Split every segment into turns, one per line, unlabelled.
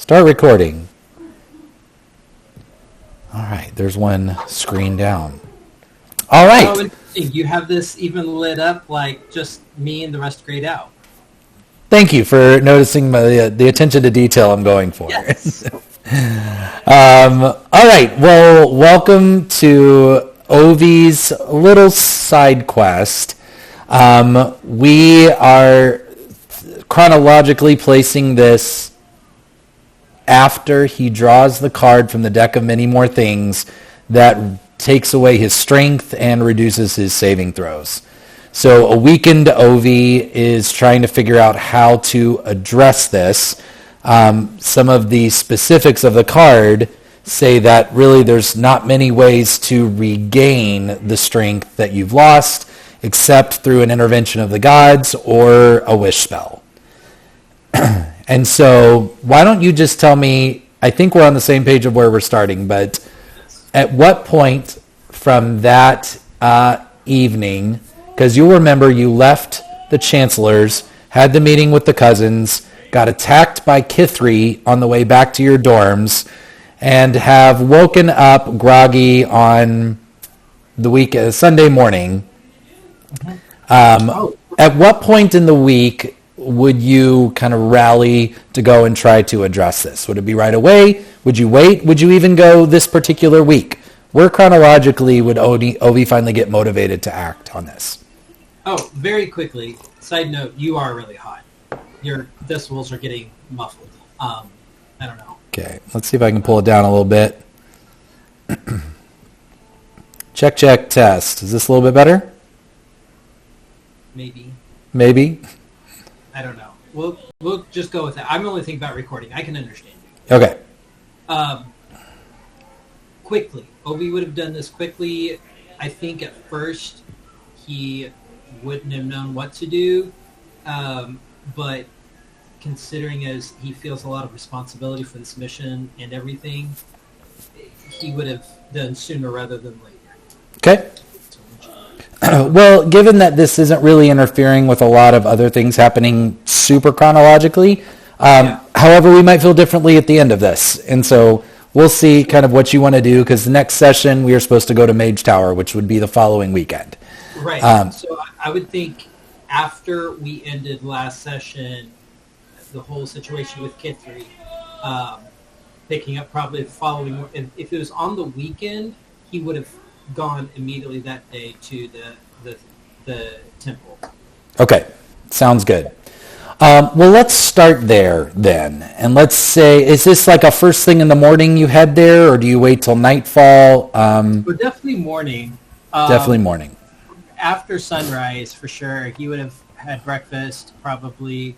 Start recording. All right, there's one screen down. All right.
Oh, interesting. You have this even lit up like just me and the rest grayed out.
Thank you for noticing the attention to detail I'm going for.
Yes.
All right, well, welcome to Ovi's little side quest. We are chronologically placing this after he draws the card from the deck of many more things that takes away his strength and reduces his saving throws. So a weakened Ovi is trying to figure out how to address this. Some of the specifics of the card say that really there's not many ways to regain the strength that you've lost except through an intervention of the gods or a wish spell. And so why don't you just tell me, I think we're on the same page of where we're starting, but at what point from that evening, because you'll remember you left the chancellors, had the meeting with the cousins, got attacked by Kithri on the way back to your dorms, and have woken up groggy on the Sunday morning. At what point in the week would you kind of rally to go and try to address this? Would it be right away? Would you wait? Would you even go this particular week? Where chronologically would Ovi finally get motivated to act on this?
Oh, very quickly. Side note: you are really hot. Your decibels are getting muffled. I don't know.
Okay, let's see if I can pull it down a little bit. Check, test. Is this a little bit better? Maybe.
I don't know. We'll just go with that. I'm only thinking about recording. I can understand you.
Okay.
Quickly. Ovi would have done this quickly. I think at first he wouldn't have known what to do, but considering as he feels a lot of responsibility for this mission and everything, he would have done sooner rather than later.
Okay. Well, given that this isn't really interfering with a lot of other things happening super chronologically, however, we might feel differently at the end of this. And so we'll see kind of what you want to do, because the next session we are supposed to go to Mage Tower, which would be the following weekend.
Right. So I would think after we ended last session, the whole situation with Kithri, picking up probably the following, if it was on the weekend, he would have gone immediately that day to the temple.
Okay, sounds good. Well, let's start there then. And let's say, is this like a first thing in the morning you head there, or do you wait till nightfall?
Well, definitely morning.
Definitely morning.
After sunrise, for sure. He would have had breakfast, probably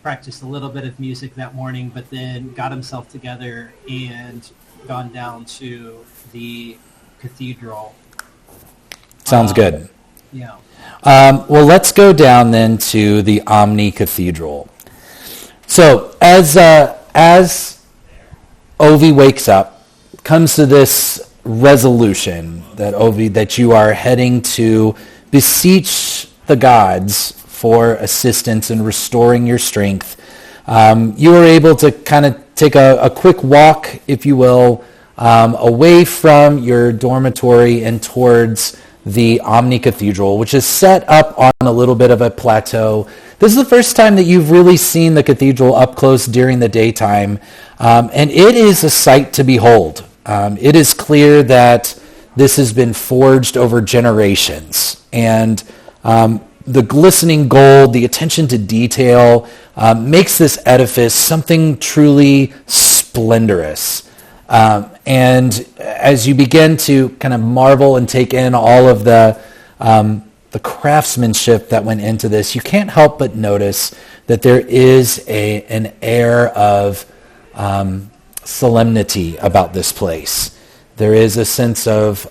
practiced a little bit of music that morning, but then got himself together and gone down to the cathedral.
Sounds good.
Yeah.
Well, let's go down then to the Omni Cathedral. So as Ovi wakes up, comes to this resolution that you are heading to beseech the gods for assistance in restoring your strength. You are able to kind of take a quick walk, if you will, away from your dormitory and towards the Omni Cathedral, which is set up on a little bit of a plateau. This is the first time that you've really seen the cathedral up close during the daytime, and it is a sight to behold. It is clear that this has been forged over generations, and the glistening gold, the attention to detail, makes this edifice something truly splendorous. And as you begin to kind of marvel and take in all of the craftsmanship that went into this, you can't help but notice that there is an air of solemnity about this place. There is a sense of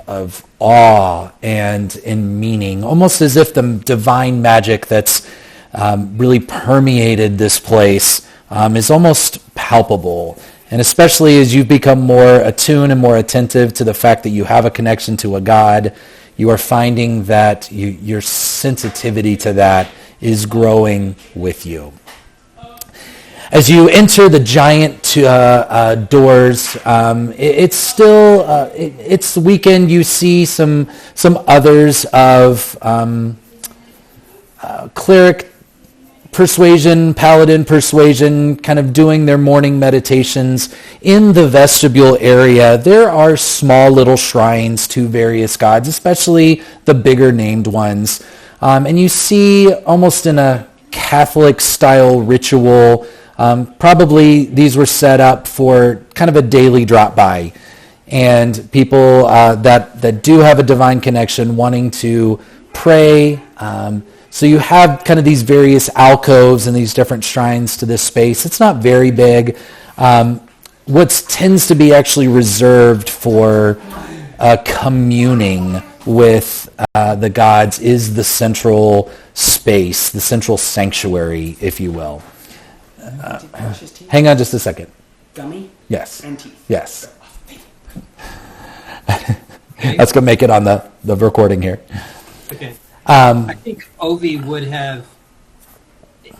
awe and in meaning, almost as if the divine magic that's really permeated this place is almost palpable. And especially as you've become more attuned and more attentive to the fact that you have a connection to a God, you are finding that your sensitivity to that is growing with you. As you enter the giant doors, it's still it's the weekend. You see some others of cleric persuasion, paladin persuasion, kind of doing their morning meditations in the vestibule area. There are small little shrines to various gods, especially the bigger named ones, and you see almost in a Catholic style ritual. Probably these were set up for kind of a daily drop by, and people that do have a divine connection wanting to pray. So you have kind of these various alcoves and these different shrines to this space. It's not very big. What tends to be actually reserved for communing with the gods is the central space, the central sanctuary, if you will. Hang on just a second.
Gummy?
Yes.
And teeth.
Yes. That's going to make it on the recording here.
Okay. I think Ovi would have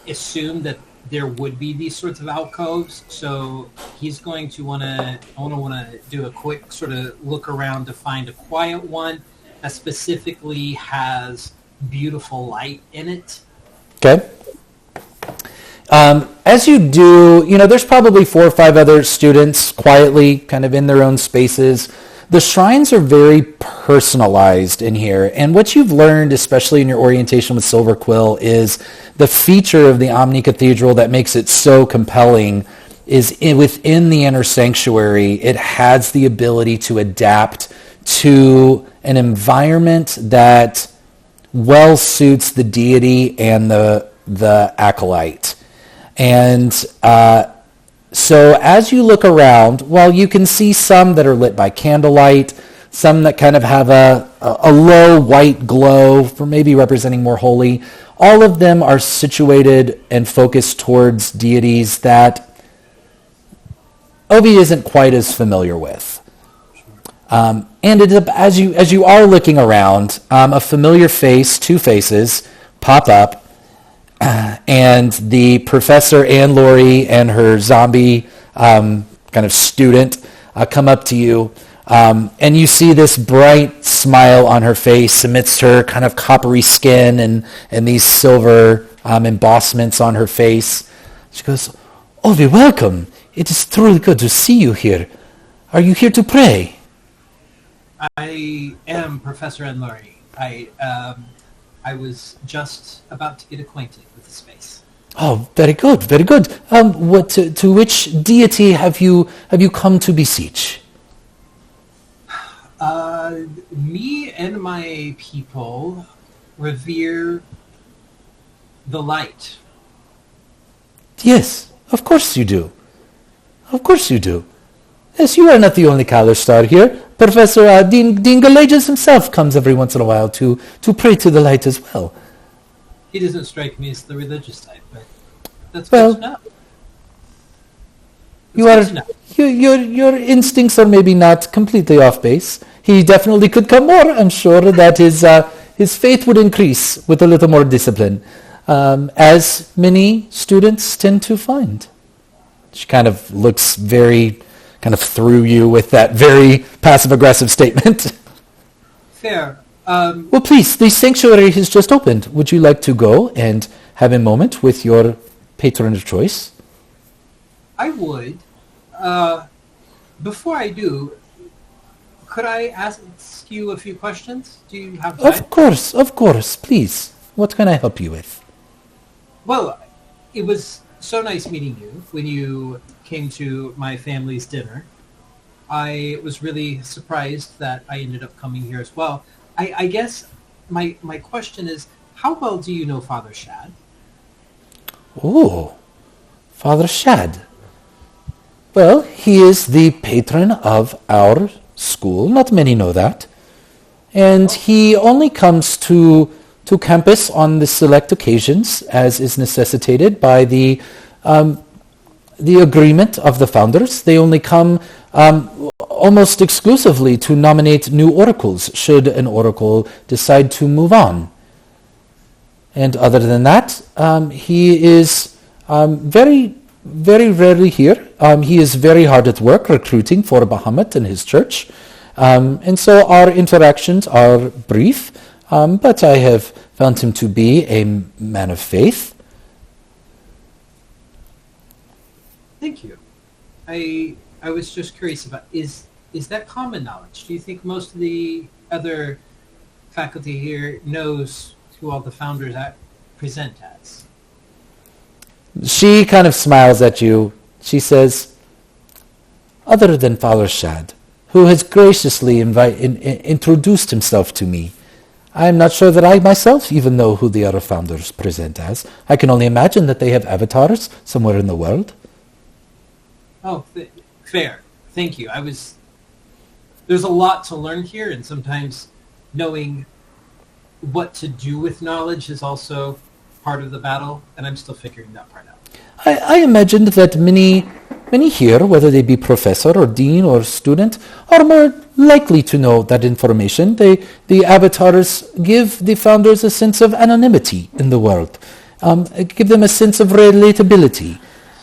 assumed that there would be these sorts of alcoves, so he's going to want to do a quick sort of look around to find a quiet one that specifically has beautiful light in it.
Okay. As you do, there's probably 4 or 5 other students quietly kind of in their own spaces. The shrines are very personalized in here, and what you've learned, especially in your orientation with Silver Quill, is the feature of the Omni Cathedral that makes it so compelling is within the inner sanctuary. It has the ability to adapt to an environment that well suits the deity and the acolyte. And so as you look around, while you can see some that are lit by candlelight, some that kind of have a low white glow for maybe representing more holy, all of them are situated and focused towards deities that Ovi isn't quite as familiar with. And as you are looking around, a familiar face, 2 faces, pop up. And the professor, Anne Laurie, and her zombie kind of student come up to you. And you see this bright smile on her face amidst her kind of coppery skin and these silver embossments on her face. She goes, "Ovi, welcome. It is truly good to see you here. Are you here to pray?"
I am Professor Anne Laurie. I was just about to get acquainted with the space.
Oh, very good, very good. To which deity have you come to beseech?
Me and my people revere the light.
Yes, of course you do. Of course you do. Yes, you are not the only color star here. Professor Dean Galages himself comes every once in a while to pray to the light as well.
He doesn't strike me as the religious type, but that's
Well,
good to know.
Your instincts are maybe not completely off base. He definitely could come more. I'm sure that his faith would increase with a little more discipline, as many students tend to find. She kind of looks very kind of through you with that very passive-aggressive statement.
Fair.
Well, please, the sanctuary has just opened. Would you like to go and have a moment with your patron of choice?
I would. Before I do, could I ask you a few questions? Do you have time?
Of course, please. What can I help you with?
Well, it was so nice meeting you when you came to my family's dinner. I was really surprised that I ended up coming here as well. I guess my question is, how well do you know Father Shad?
Oh, Father Shad. Well, he is the patron of our school. Not many know that. And he only comes to campus on the select occasions as is necessitated by the agreement of the founders. They only come almost exclusively to nominate new oracles should an oracle decide to move on. And other than that, he is very very rarely here. He is very hard at work recruiting for Bahamut and his church. And so our interactions are brief, but I have found him to be a man of faith.
Thank you. I was just curious about, is that common knowledge? Do you think most of the other faculty here knows who all the founders present as?
She kind of smiles at you. She says, other than Father Shad, who has graciously introduced himself to me, I am not sure that I myself even know who the other founders present as. I can only imagine that they have avatars somewhere in the world.
Oh, fair. Thank you. There's a lot to learn here, and sometimes knowing what to do with knowledge is also part of the battle, and I'm still figuring that part out.
I imagined that many here, whether they be professor or dean or student, are more likely to know that information. The avatars give the founders a sense of anonymity in the world, give them a sense of relatability.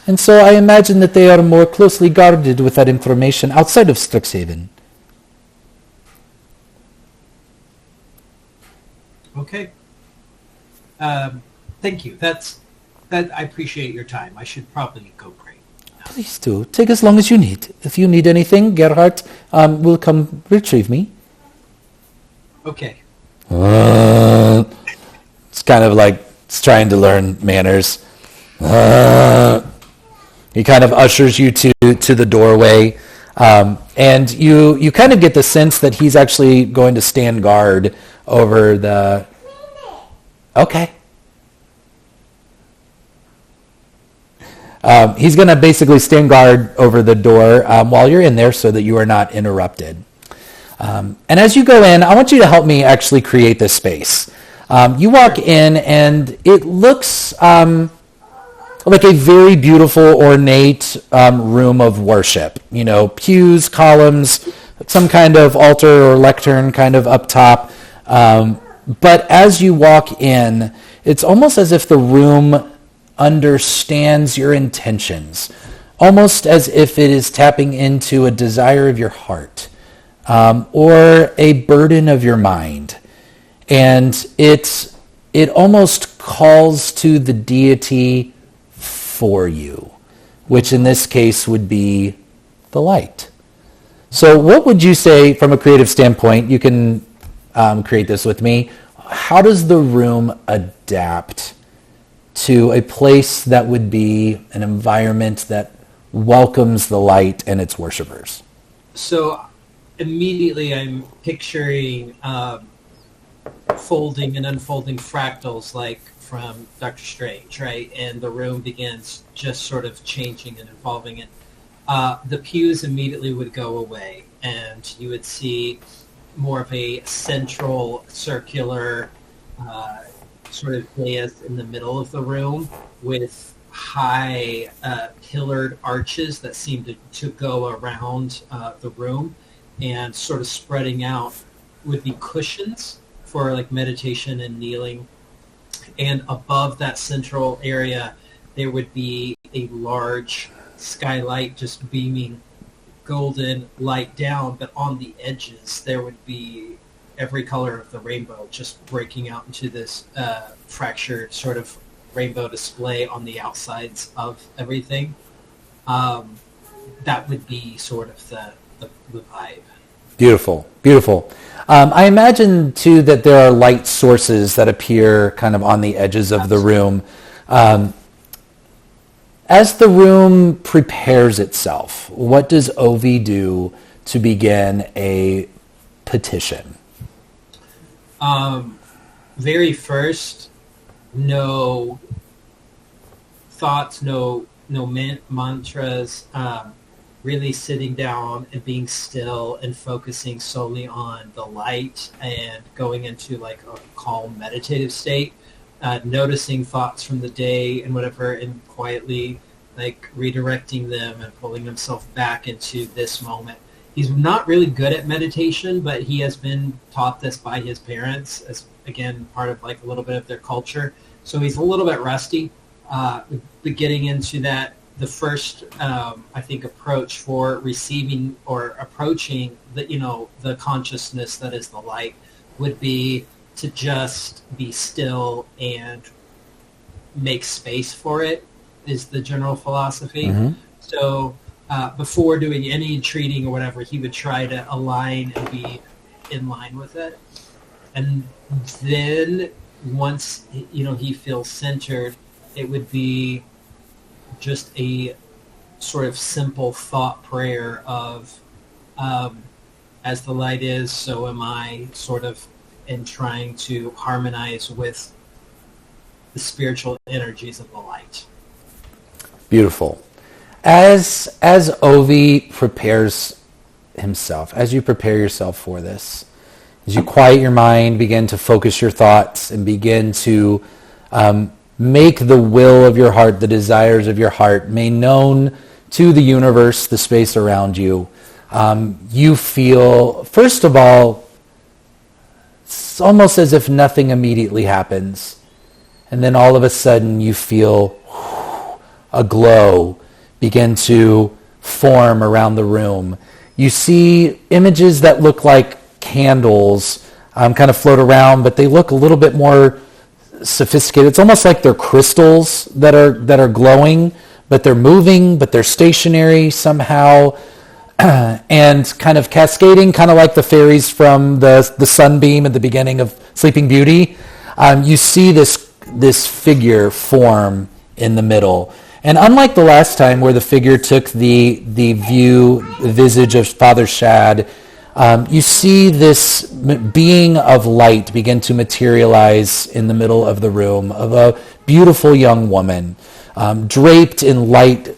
And so I imagine that they are more closely guarded with that information outside of Strixhaven.
Okay. Thank you. I appreciate your time. I should probably go pray.
Please do. Take as long as you need. If you need anything, Gerhardt will come retrieve me.
Okay.
It's kind of like it's trying to learn manners. He kind of ushers you to the doorway, and you kind of get the sense that he's actually going to stand guard over the... Okay. He's going to basically stand guard over the door while you're in there so that you are not interrupted. And as you go in, I want you to help me actually create this space. You walk in, and it looks... like a very beautiful, ornate room of worship. You know, pews, columns, some kind of altar or lectern kind of up top. But as you walk in, it's almost as if the room understands your intentions, almost as if it is tapping into a desire of your heart or a burden of your mind. And it almost calls to the deity for you, which in this case would be the light. So what would you say from a creative standpoint? You can create this with me. How does the room adapt to a place that would be an environment that welcomes the light and its worshipers?
So immediately I'm picturing folding and unfolding fractals like from Doctor Strange, right? And the room begins just sort of changing and evolving. And the pews immediately would go away, and you would see more of a central circular sort of dais in the middle of the room with high pillared arches that seem to go around the room, and sort of spreading out would be cushions for like meditation and kneeling. And above that central area, there would be a large skylight just beaming golden light down, but on the edges there would be every color of the rainbow just breaking out into this fractured sort of rainbow display on the outsides of everything. That would be sort of the vibe.
Beautiful, beautiful. I imagine, too, that there are light sources that appear kind of on the edges of the room. As the room prepares itself, what does Ovi do to begin a petition?
Very first, no thoughts, no mantras, really sitting down and being still and focusing solely on the light and going into like a calm meditative state, noticing thoughts from the day and whatever, and quietly like redirecting them and pulling himself back into this moment. He's not really good at meditation, but he has been taught this by his parents as, again, part of like a little bit of their culture. So he's a little bit rusty, but getting into that the first, I think, approach for receiving or approaching the consciousness that is the light would be to just be still and make space for it, is the general philosophy.
Mm-hmm.
So before doing any treating or whatever, he would try to align and be in line with it. And then once he feels centered, it would be just a sort of simple thought prayer of as the light is, so am I, sort of, in trying to harmonize with the spiritual energies of the light.
Beautiful. As Ovi prepares himself, as you prepare yourself for this, as you quiet your mind, begin to focus your thoughts, and begin to make the will of your heart, the desires of your heart, made known to the universe, the space around you, you feel, first of all, it's almost as if nothing immediately happens. And then all of a sudden you feel a glow begin to form around the room. You see images that look like candles kind of float around, but they look a little bit more sophisticated. It's almost like they're crystals that are glowing, but they're moving, but they're stationary somehow, and kind of cascading, kind of like the fairies from the sunbeam at the beginning of Sleeping Beauty. You see this figure form in the middle. And unlike the last time where the figure took the visage of Father Shad, you see this being of light begin to materialize in the middle of the room, of a beautiful young woman, draped in light,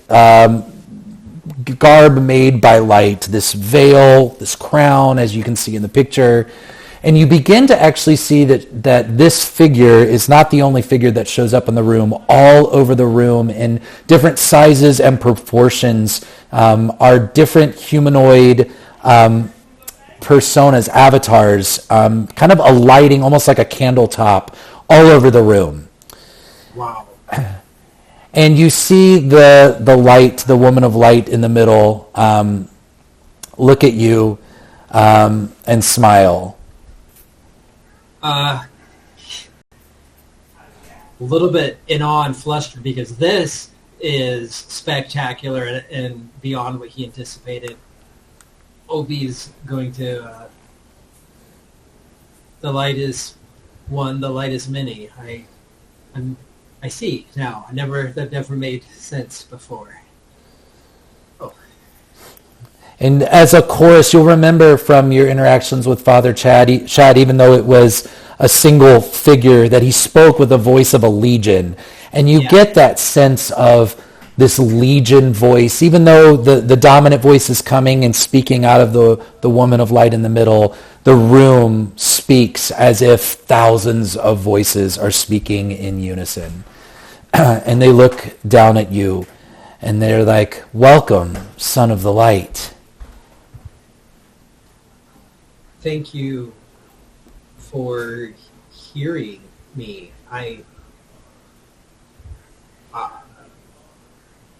garb made by light, this veil, this crown, as you can see in the picture. And you begin to actually see that this figure is not the only figure that shows up in the room. All over the room in different sizes and proportions are different humanoid personas, avatars, kind of alighting almost like a candle top all over the room.
Wow.
And you see the light, the woman of light in the middle, look at you and smile.
A little bit in awe and flustered, because this is spectacular and beyond what he anticipated. Obi's going to... the light is one, the light is many. I see now. That never made sense before. Oh.
And as a chorus, you'll remember from your interactions with Father Shad, even though it was a single figure, that he spoke with the voice of a legion. And you get that sense of this legion voice, even though the dominant voice is coming and speaking out of the woman of light in the middle, the room speaks as if thousands of voices are speaking in unison. And they look down at you and they're like, "Welcome, son of the light."
Thank you for hearing me.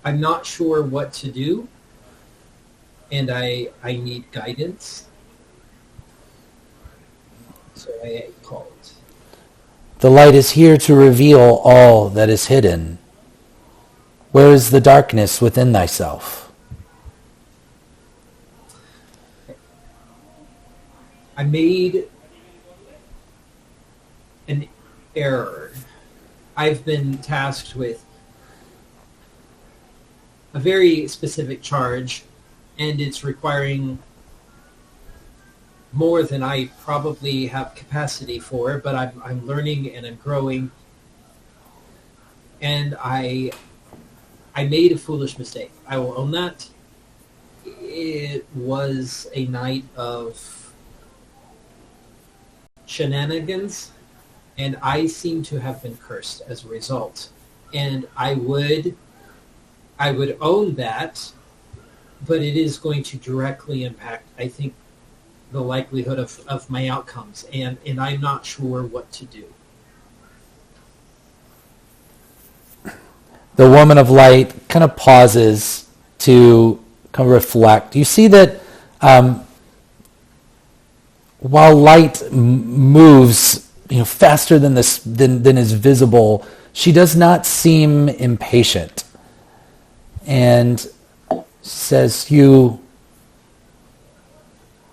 I'm not sure what to do, and I need guidance. So I called.
The light is here to reveal all that is hidden. Where is the darkness within thyself?
I made an error. I've been tasked with a very specific charge, and it's requiring more than I probably have capacity for, but I'm learning and I'm growing, and I made a foolish mistake. I will own that. It was a night of shenanigans, and I seem to have been cursed as a result. And I would own that, but it is going to directly impact, I think, the likelihood of my outcomes, and I'm not sure what to do.
The woman of light kind of pauses to kind of reflect. You see that while light moves, faster than than is visible, she does not seem impatient, and says, "You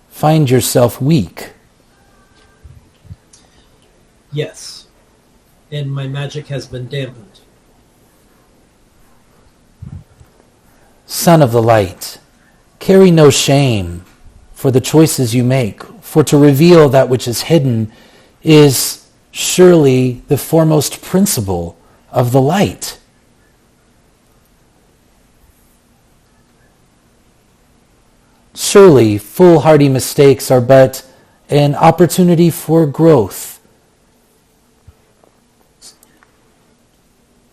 find yourself weak."
Yes, and my magic has been dampened.
Son of the light, carry no shame for the choices you make, for to reveal that which is hidden is surely the foremost principle of the light. Surely foolhardy mistakes are but an opportunity for growth.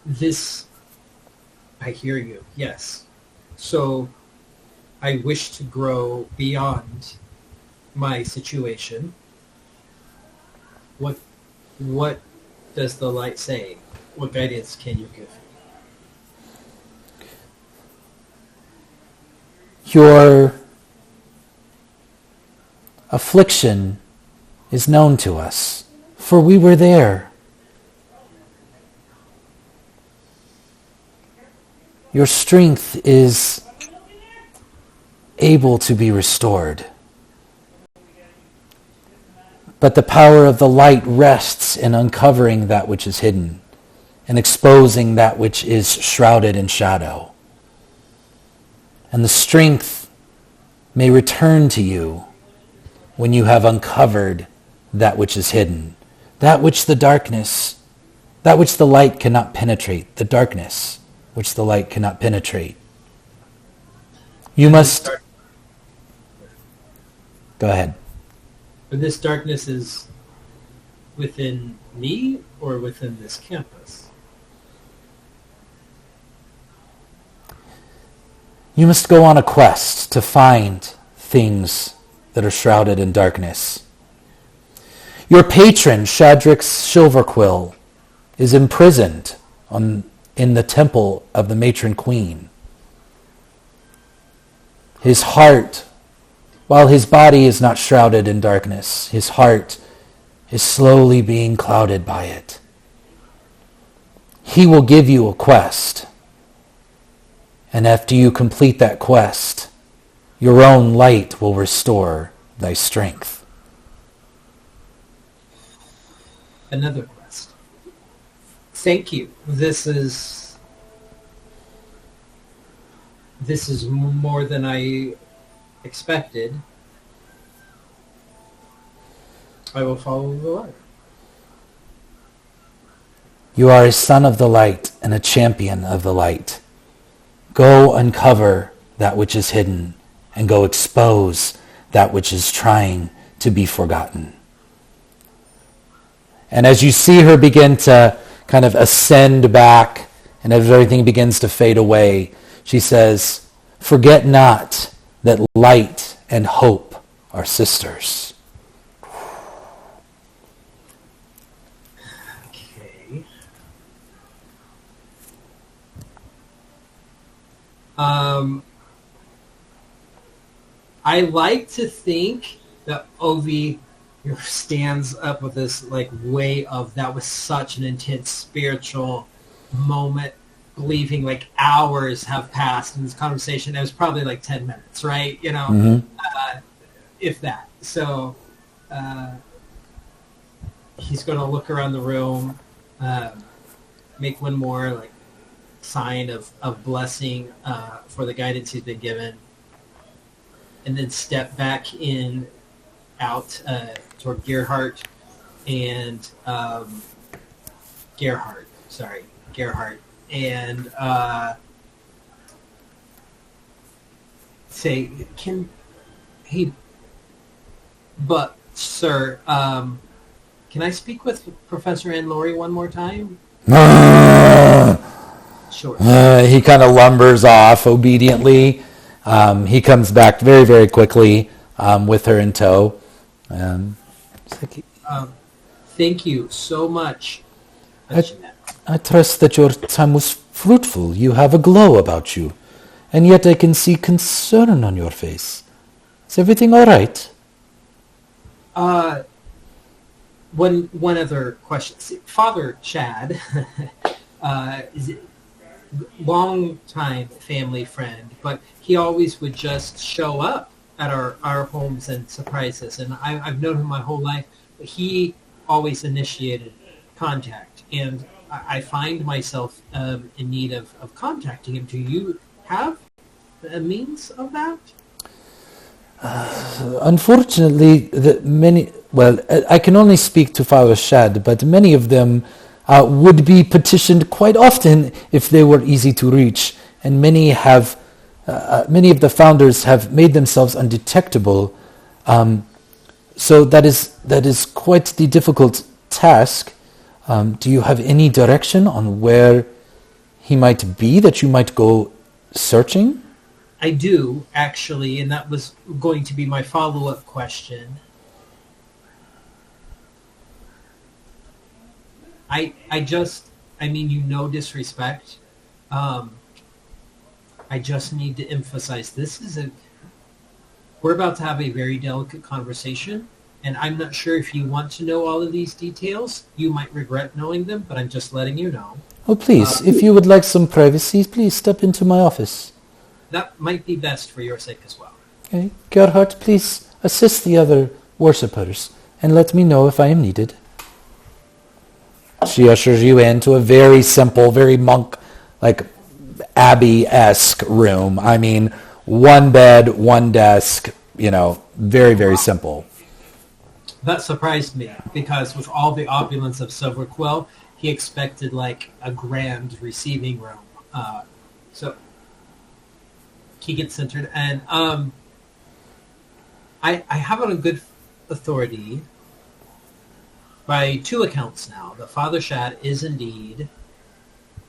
This, I hear you, yes. So I wish to grow beyond my situation. What does the light say? What guidance can you give?
Your affliction is known to us, for we were there. Your strength is able to be restored. But the power of the light rests in uncovering that which is hidden and exposing that which is shrouded in shadow. And the strength may return to you when you have uncovered that which is hidden, that which the light cannot penetrate, the darkness which the light cannot penetrate. You must... Go ahead.
But this darkness is within me or within this campus?
You must go on a quest to find things that are shrouded in darkness. Your patron, Shadrach's Silverquill, is imprisoned in the temple of the matron queen. His heart, while his body is not shrouded in darkness, his heart is slowly being clouded by it. He will give you a quest. And after you complete that quest, your own light will restore thy strength.
Another quest. Thank you. This is more than I expected. I will follow the light.
You are a son of the light and a champion of the light. Go uncover that which is hidden and go expose that which is trying to be forgotten. And as you see her begin to kind of ascend back and as everything begins to fade away, she says, "Forget not that light and hope are sisters."
Okay. I like to think that Ovi stands up with this weight of that was such an intense spiritual moment, believing hours have passed in this conversation. It was probably 10 minutes, right? If that. So he's going to look around the room, make one more sign of blessing for the guidance he's been given, and then step back out toward Gerhardt and Gerhardt, and say, but sir, can I speak with Professor Ann Laurie one more time? Sure.
He kind of lumbers off obediently. He comes back very, very quickly with her in tow.
Thank you so much.
I trust that your time was fruitful. You have a glow about you. And yet I can see concern on your face. Is everything all right?
One other question. See, Father Chad is a long-time family friend, but he always would just show up at our homes and surprise us. And I've known him my whole life, but he always initiated contact. And I find myself in need of contacting him. Do you have a means of that?
Unfortunately, I can only speak to Father Shad, but many of them would be petitioned quite often if they were easy to reach, and many of the founders have made themselves undetectable. So that is quite the difficult task. Do you have any direction on where he might be that you might go searching?
I do, actually, and that was going to be my follow-up question. I mean, disrespect. I just need to emphasize we're about to have a very delicate conversation, and I'm not sure if you want to know all of these details. You might regret knowing them, but I'm just letting you know.
Oh, please, if you would like some privacy, please step into my office.
That might be best for your sake as well.
Okay. Gerhard, please assist the other worshippers and let me know if I am needed. She ushers you into a very simple, very monk, like abbey-esque room. I mean, one bed, one desk, very, very simple.
That surprised me because with all the opulence of Silverquill, he expected like a grand receiving room. So he gets centered, and I have it on good authority by two accounts now that Father Shadrach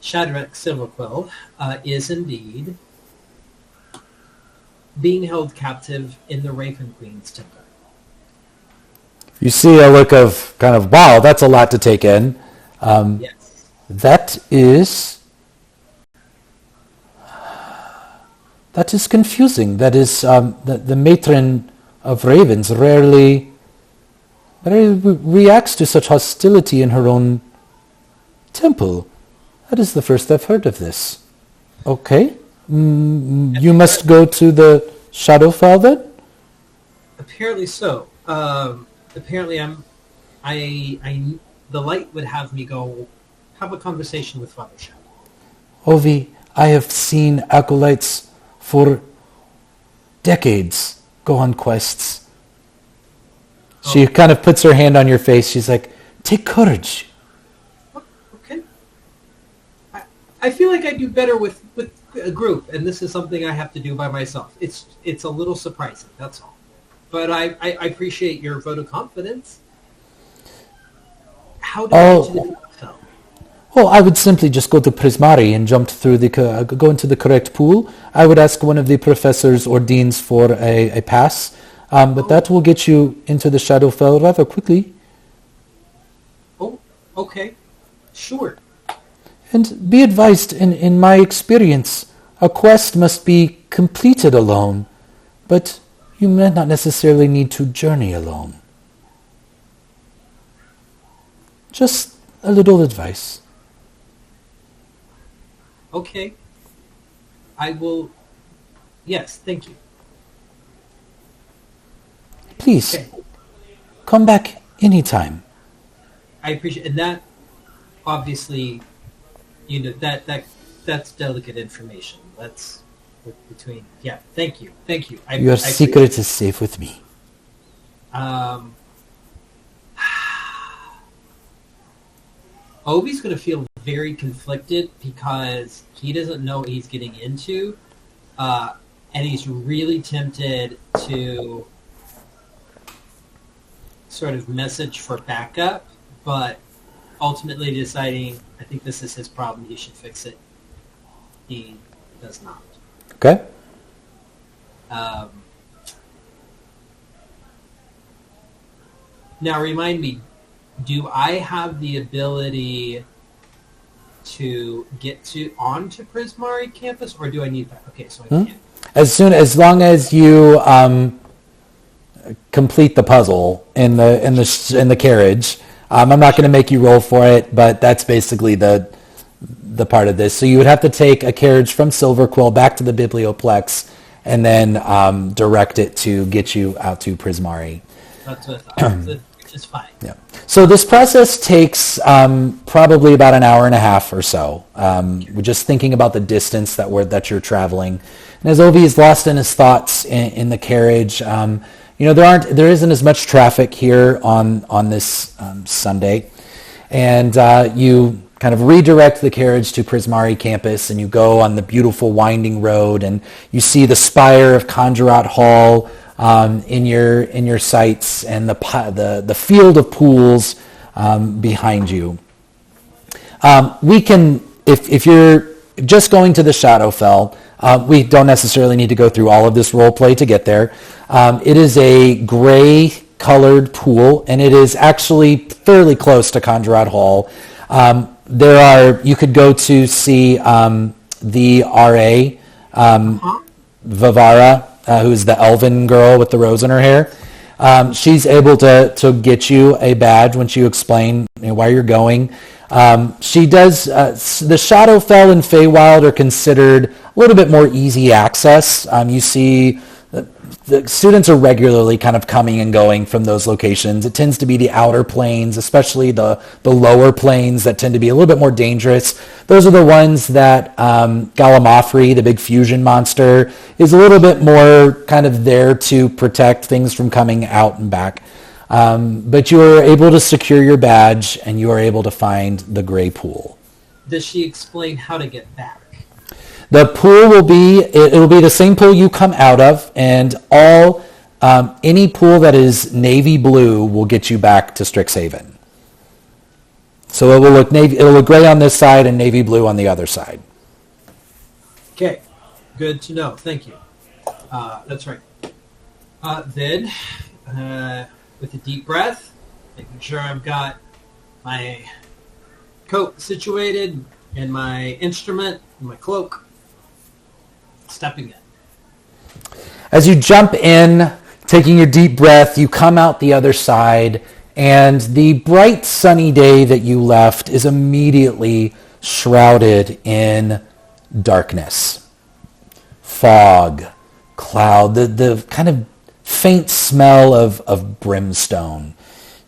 Silverquill is indeed being held captive in the Raven Queen's temple.
You see a look of kind of, wow, that's a lot to take in.
Yes.
That is confusing. That is, the matron of ravens rarely reacts to such hostility in her own temple. That is the first I've heard of this. Okay. You must go to the Shadowfell then?
Apparently so. Apparently the light would have me go have a conversation with Father Shadow.
Ovi, I have seen acolytes for decades go on quests. She kind of puts her hand on your face. She's like, take courage.
Okay. I feel like I do better with a group, and this is something I have to do by myself. It's a little surprising, that's all. But I appreciate your vote of confidence. How do I get to the Shadowfell?
Well, I would simply just go to Prismari and go into the correct pool. I would ask one of the professors or deans for a pass, but that will get you into the Shadowfell rather quickly.
Oh, okay. Sure.
And be advised, in my experience, a quest must be completed alone, but you may not necessarily need to journey alone. Just a little advice.
Okay. I will... Yes, thank you.
Please,
Okay.
come back anytime.
I appreciate... And that, obviously, that's delicate information. That's between... Yeah, thank you. Thank you.
Your secret is safe with me.
Obi's going to feel very conflicted because he doesn't know what he's getting into, and he's really tempted to sort of message for backup, but ultimately deciding, I think this is his problem, he should fix it. He does not.
Okay.
Now remind me, do I have the ability to get onto Prismari campus, or do I need that? Okay, so I can't.
As long as you complete the puzzle in the carriage. I'm not going to make you roll for it, but that's basically the part of this. So you would have to take a carriage from Silver Quill back to the Biblioplex, and then direct it to get you out to Prismari.
That's what I thought. Which is fine.
Yeah. So this process takes probably about an hour and a half or so. We're just thinking about the distance that you're traveling. And as Ovi is lost in his thoughts in the carriage, there isn't as much traffic here on this Sunday, and you kind of redirect the carriage to Prismari campus, and you go on the beautiful winding road, and you see the spire of Conjurat Hall in your sights, and the field of pools behind you. We can, if you're just going to the Shadowfell, we don't necessarily need to go through all of this role play to get there. It is a gray colored pool, and it is actually fairly close to Conjurat Hall. You could go to see the RA, Vivara, who's the elven girl with the rose in her hair. She's able to get you a badge once you explain why you're going. She does. The Shadowfell and Feywild are considered a little bit more easy access. You see, the students are regularly kind of coming and going from those locations. It tends to be the outer planes, especially the lower planes, that tend to be a little bit more dangerous. Those are the ones that Gallimaufry, the big fusion monster, is a little bit more kind of there to protect things from coming out and back. But you are able to secure your badge, and you are able to find the gray pool.
Does she explain how to get back?
The pool will be the same pool you come out of, and any pool that is navy blue will get you back to Strixhaven. So it will look gray on this side and navy blue on the other side.
Okay, good to know. Thank you. That's right. Then, with a deep breath, making sure I've got my coat situated and my instrument and my cloak. Stepping in.
As you jump in, taking your deep breath, you come out the other side, and the bright sunny day that you left is immediately shrouded in darkness, fog, cloud, the kind of faint smell of brimstone.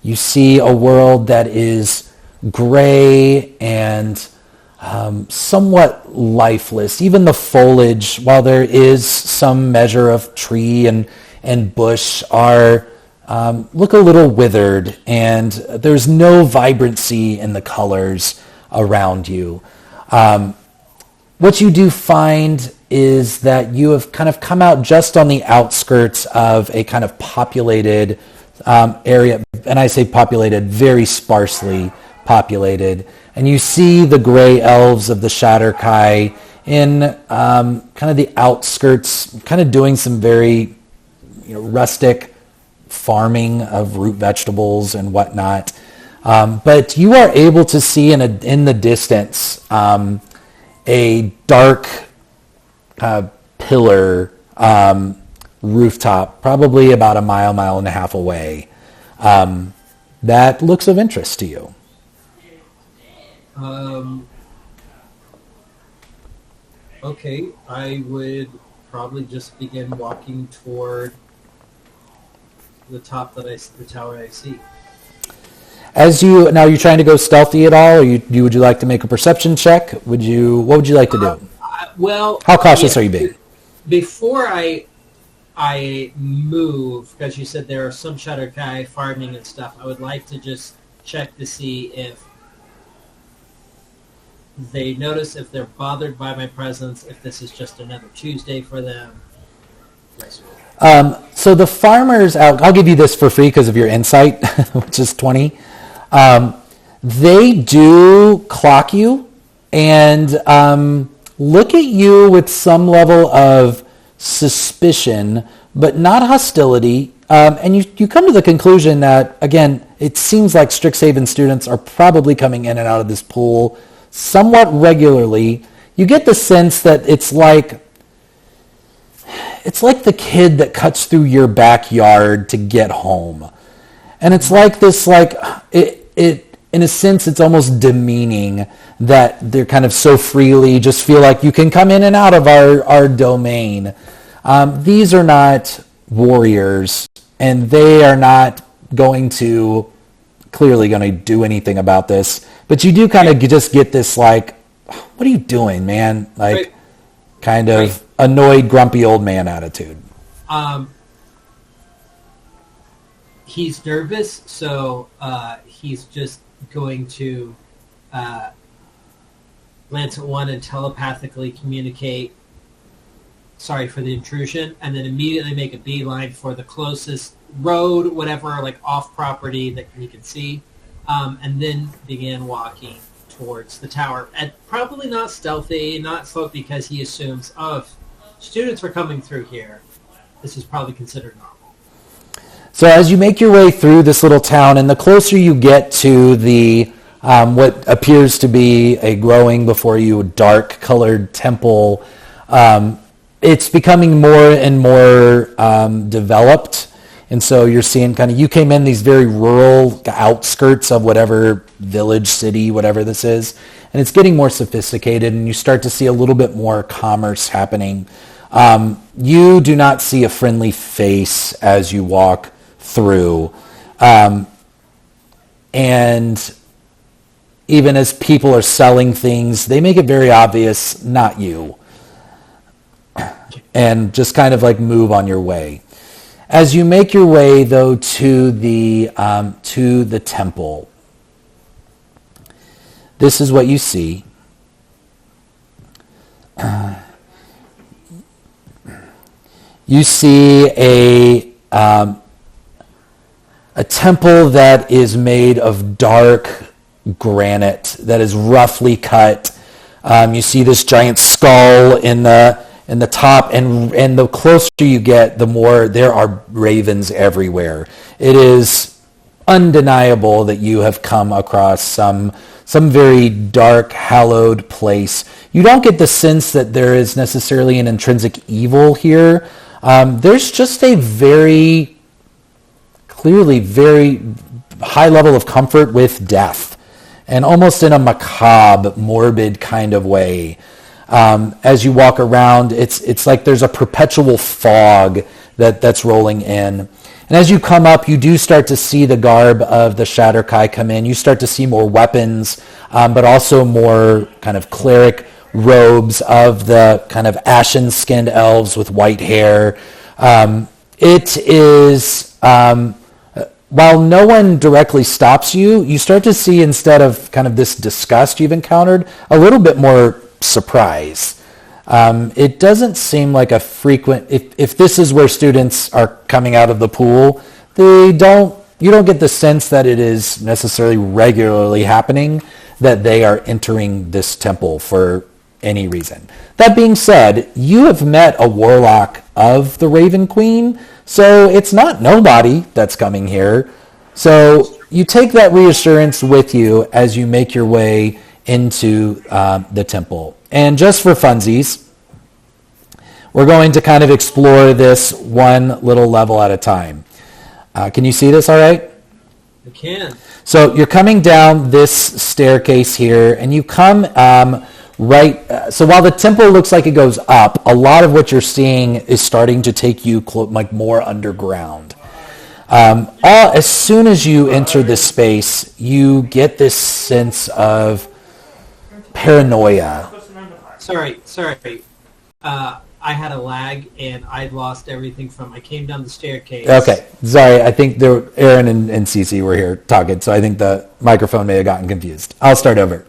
You see a world that is gray and somewhat lifeless. Even the foliage, while there is some measure of tree and bush, look a little withered, and there's no vibrancy in the colors around you. What you do find is that you have kind of come out just on the outskirts of a kind of populated area, and I say populated, very sparsely populated. And you see the gray elves of the Shatterkai in kind of the outskirts, kind of doing some very rustic farming of root vegetables and whatnot. But you are able to see in the distance a dark pillar rooftop, probably about a mile and a half away. That looks of interest to you.
Okay, I would probably just begin walking toward the tower I see.
Now, you're trying to go stealthy at all, or would you like to make a perception check? What would you like to do? How cautious are you being?
Before I move, because you said there are some Shatterkai farming and stuff, I would like to just check to see if they notice, if they're bothered by my presence, if this is just another Tuesday for them.
So the farmers, I'll give you this for free because of your insight, which is 20. They do clock you and look at you with some level of suspicion, but not hostility. And you come to the conclusion that, again, it seems like Strixhaven students are probably coming in and out of this pool somewhat regularly, you get the sense that it's like the kid that cuts through your backyard to get home. And it's like this, like, it in a sense, it's almost demeaning that they're kind of so freely just feel like you can come in and out of our domain. These are not warriors, and they are not clearly going to do anything about this. But you do kind of just get this, like, what are you doing, man? Like, kind of annoyed, grumpy old man attitude.
He's nervous, so he's just going to glance at one and telepathically communicate, sorry for the intrusion, and then immediately make a beeline for the closest road, whatever, like off property that he can see, and then begin walking towards the tower. And probably not stealthy, not slow, because he assumes, oh, if students are coming through here, this is probably considered normal.
So as you make your way through this little town, and the closer you get to the what appears to be a growing before you dark-colored temple, it's becoming more and more developed. And so you're seeing you came in these very rural outskirts of whatever village, city, whatever this is, and it's getting more sophisticated, and you start to see a little bit more commerce happening. You do not see a friendly face as you walk through. And even as people are selling things, they make it very obvious, not you. And just kind of like move on your way. As you make your way, though, to the temple, this is what you see. You see a temple that is made of dark granite that is roughly cut. You see this giant skull in the top, and the closer you get, the more there are ravens everywhere. It is undeniable that you have come across some very dark, hallowed place. You don't get the sense that there is necessarily an intrinsic evil here. There's just a very clearly very high level of comfort with death, and almost in a macabre, morbid kind of way. As you walk around, it's like there's a perpetual fog that's rolling in. And as you come up, you do start to see the garb of the Shatterkai come in. You start to see more weapons, but also more kind of cleric robes of the kind of ashen-skinned elves with white hair. It is... while no one directly stops you, you start to see, instead of kind of this disgust you've encountered, a little bit more surprise. It doesn't seem like a frequent... If this is where students are coming out of the pool, you don't get the sense that it is necessarily regularly happening that they are entering this temple for any reason. That being said, you have met a warlock of the Raven Queen, so it's not nobody that's coming here. So you take that reassurance with you as you make your way into the temple. And just for funsies, we're going to kind of explore this one little level at a time. Can you see this all right?
I can.
So you're coming down this staircase here, and you come so while the temple looks like it goes up, a lot of what you're seeing is starting to take you like more underground. As soon as you enter this space, you get this sense of paranoia.
Sorry. I had a lag, and I'd lost everything I came down the staircase.
Okay, sorry. I think Aaron and Cece were here talking, so I think the microphone may have gotten confused. I'll start over.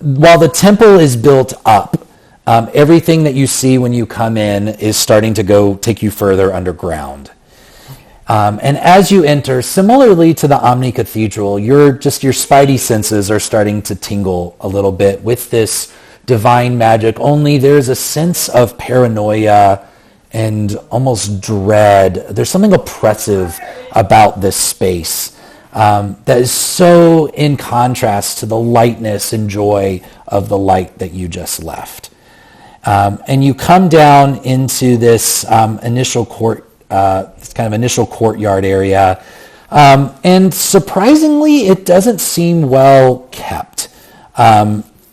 While the temple is built up, everything that you see when you come in is starting to take you further underground. And as you enter, similarly to the Omni Cathedral, your spidey senses are starting to tingle a little bit with this divine magic, only there's a sense of paranoia and almost dread. There's something oppressive about this space. that is so in contrast to the lightness and joy of the light that you just left. And you come down into this initial courtyard area, and surprisingly, it doesn't seem well kept.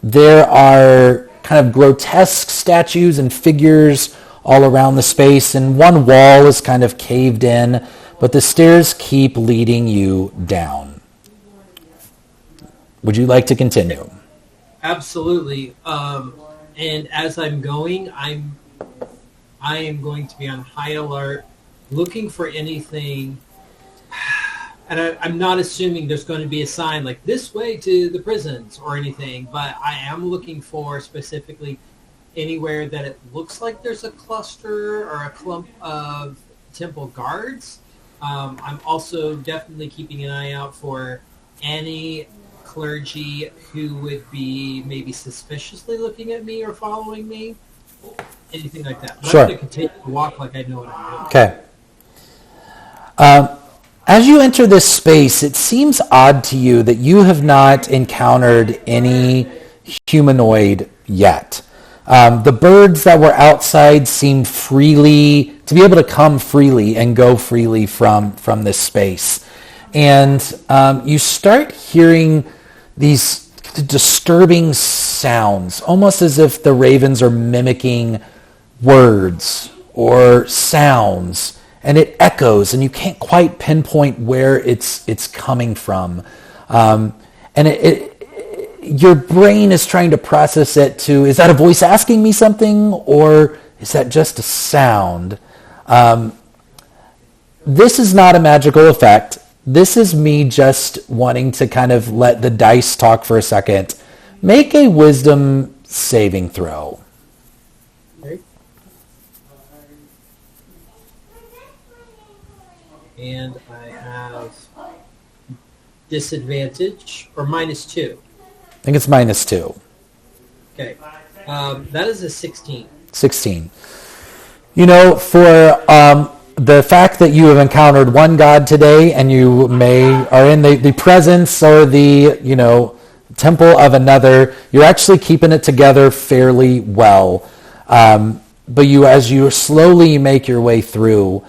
There are kind of grotesque statues and figures all around the space, and one wall is kind of caved in, but the stairs keep leading you down. Would you like to continue?
Absolutely. And as I'm going, I am going to be on high alert, looking for anything. And I'm not assuming there's going to be a sign like this way to the prisons or anything, but I am looking for specifically anywhere that it looks like there's a cluster or a clump of temple guards. I'm also definitely keeping an eye out for any clergy who would be maybe suspiciously looking at me or following me. Anything like that. But
Sure.
I'm going to continue to walk like I know what I'm doing.
Okay. As you enter this space, it seems odd to you that you have not encountered any humanoid yet. The birds that were outside seem to be able to come freely and go freely from this space. And you start hearing these disturbing sounds, almost as if the ravens are mimicking words or sounds. And it echoes, and you can't quite pinpoint where it's coming from. And your brain is trying to process it is that a voice asking me something, or is that just a sound? This is not a magical effect. This is me just wanting to kind of let the dice talk for a second. Make a wisdom saving throw.
Okay. And I have disadvantage, or -2.
I think it's -2.
Okay. That is a 16.
16. You know, for the fact that you have encountered one god today, and you are in the presence or the temple of another, you're actually keeping it together fairly well. But as you slowly make your way through,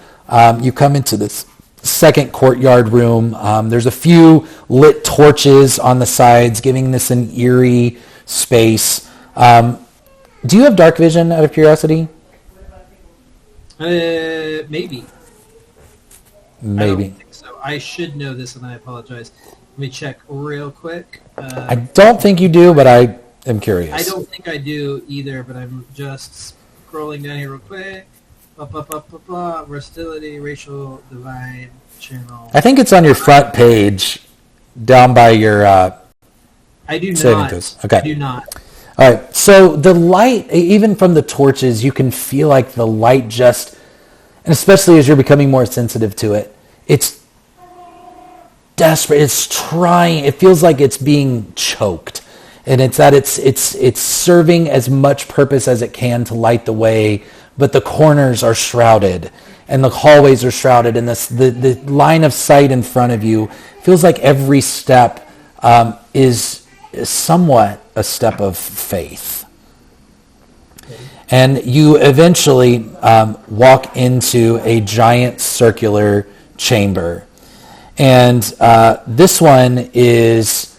you come into this second courtyard room. There's a few lit torches on the sides, giving this an eerie space. Do you have dark vision, out of curiosity?
Maybe.
Maybe.
I don't think so. I should know this, and I apologize. Let me check real quick.
I don't think you do, but I am curious.
I don't think I do either, but I'm just scrolling down here real quick. Versatility, racial, divine, channel.
I think it's on your front page, down by your
I do
saving
not.
throws. Okay.
I do not.
All right. So the light, even from the torches, you can feel like the light and especially as you're becoming more sensitive to it, it's desperate. It's trying. It feels like it's being choked, and it's serving as much purpose as it can to light the way. But the corners are shrouded, and the hallways are shrouded, and the line of sight in front of you feels like every step is somewhat a step of faith. And you eventually walk into a giant circular chamber. And this one is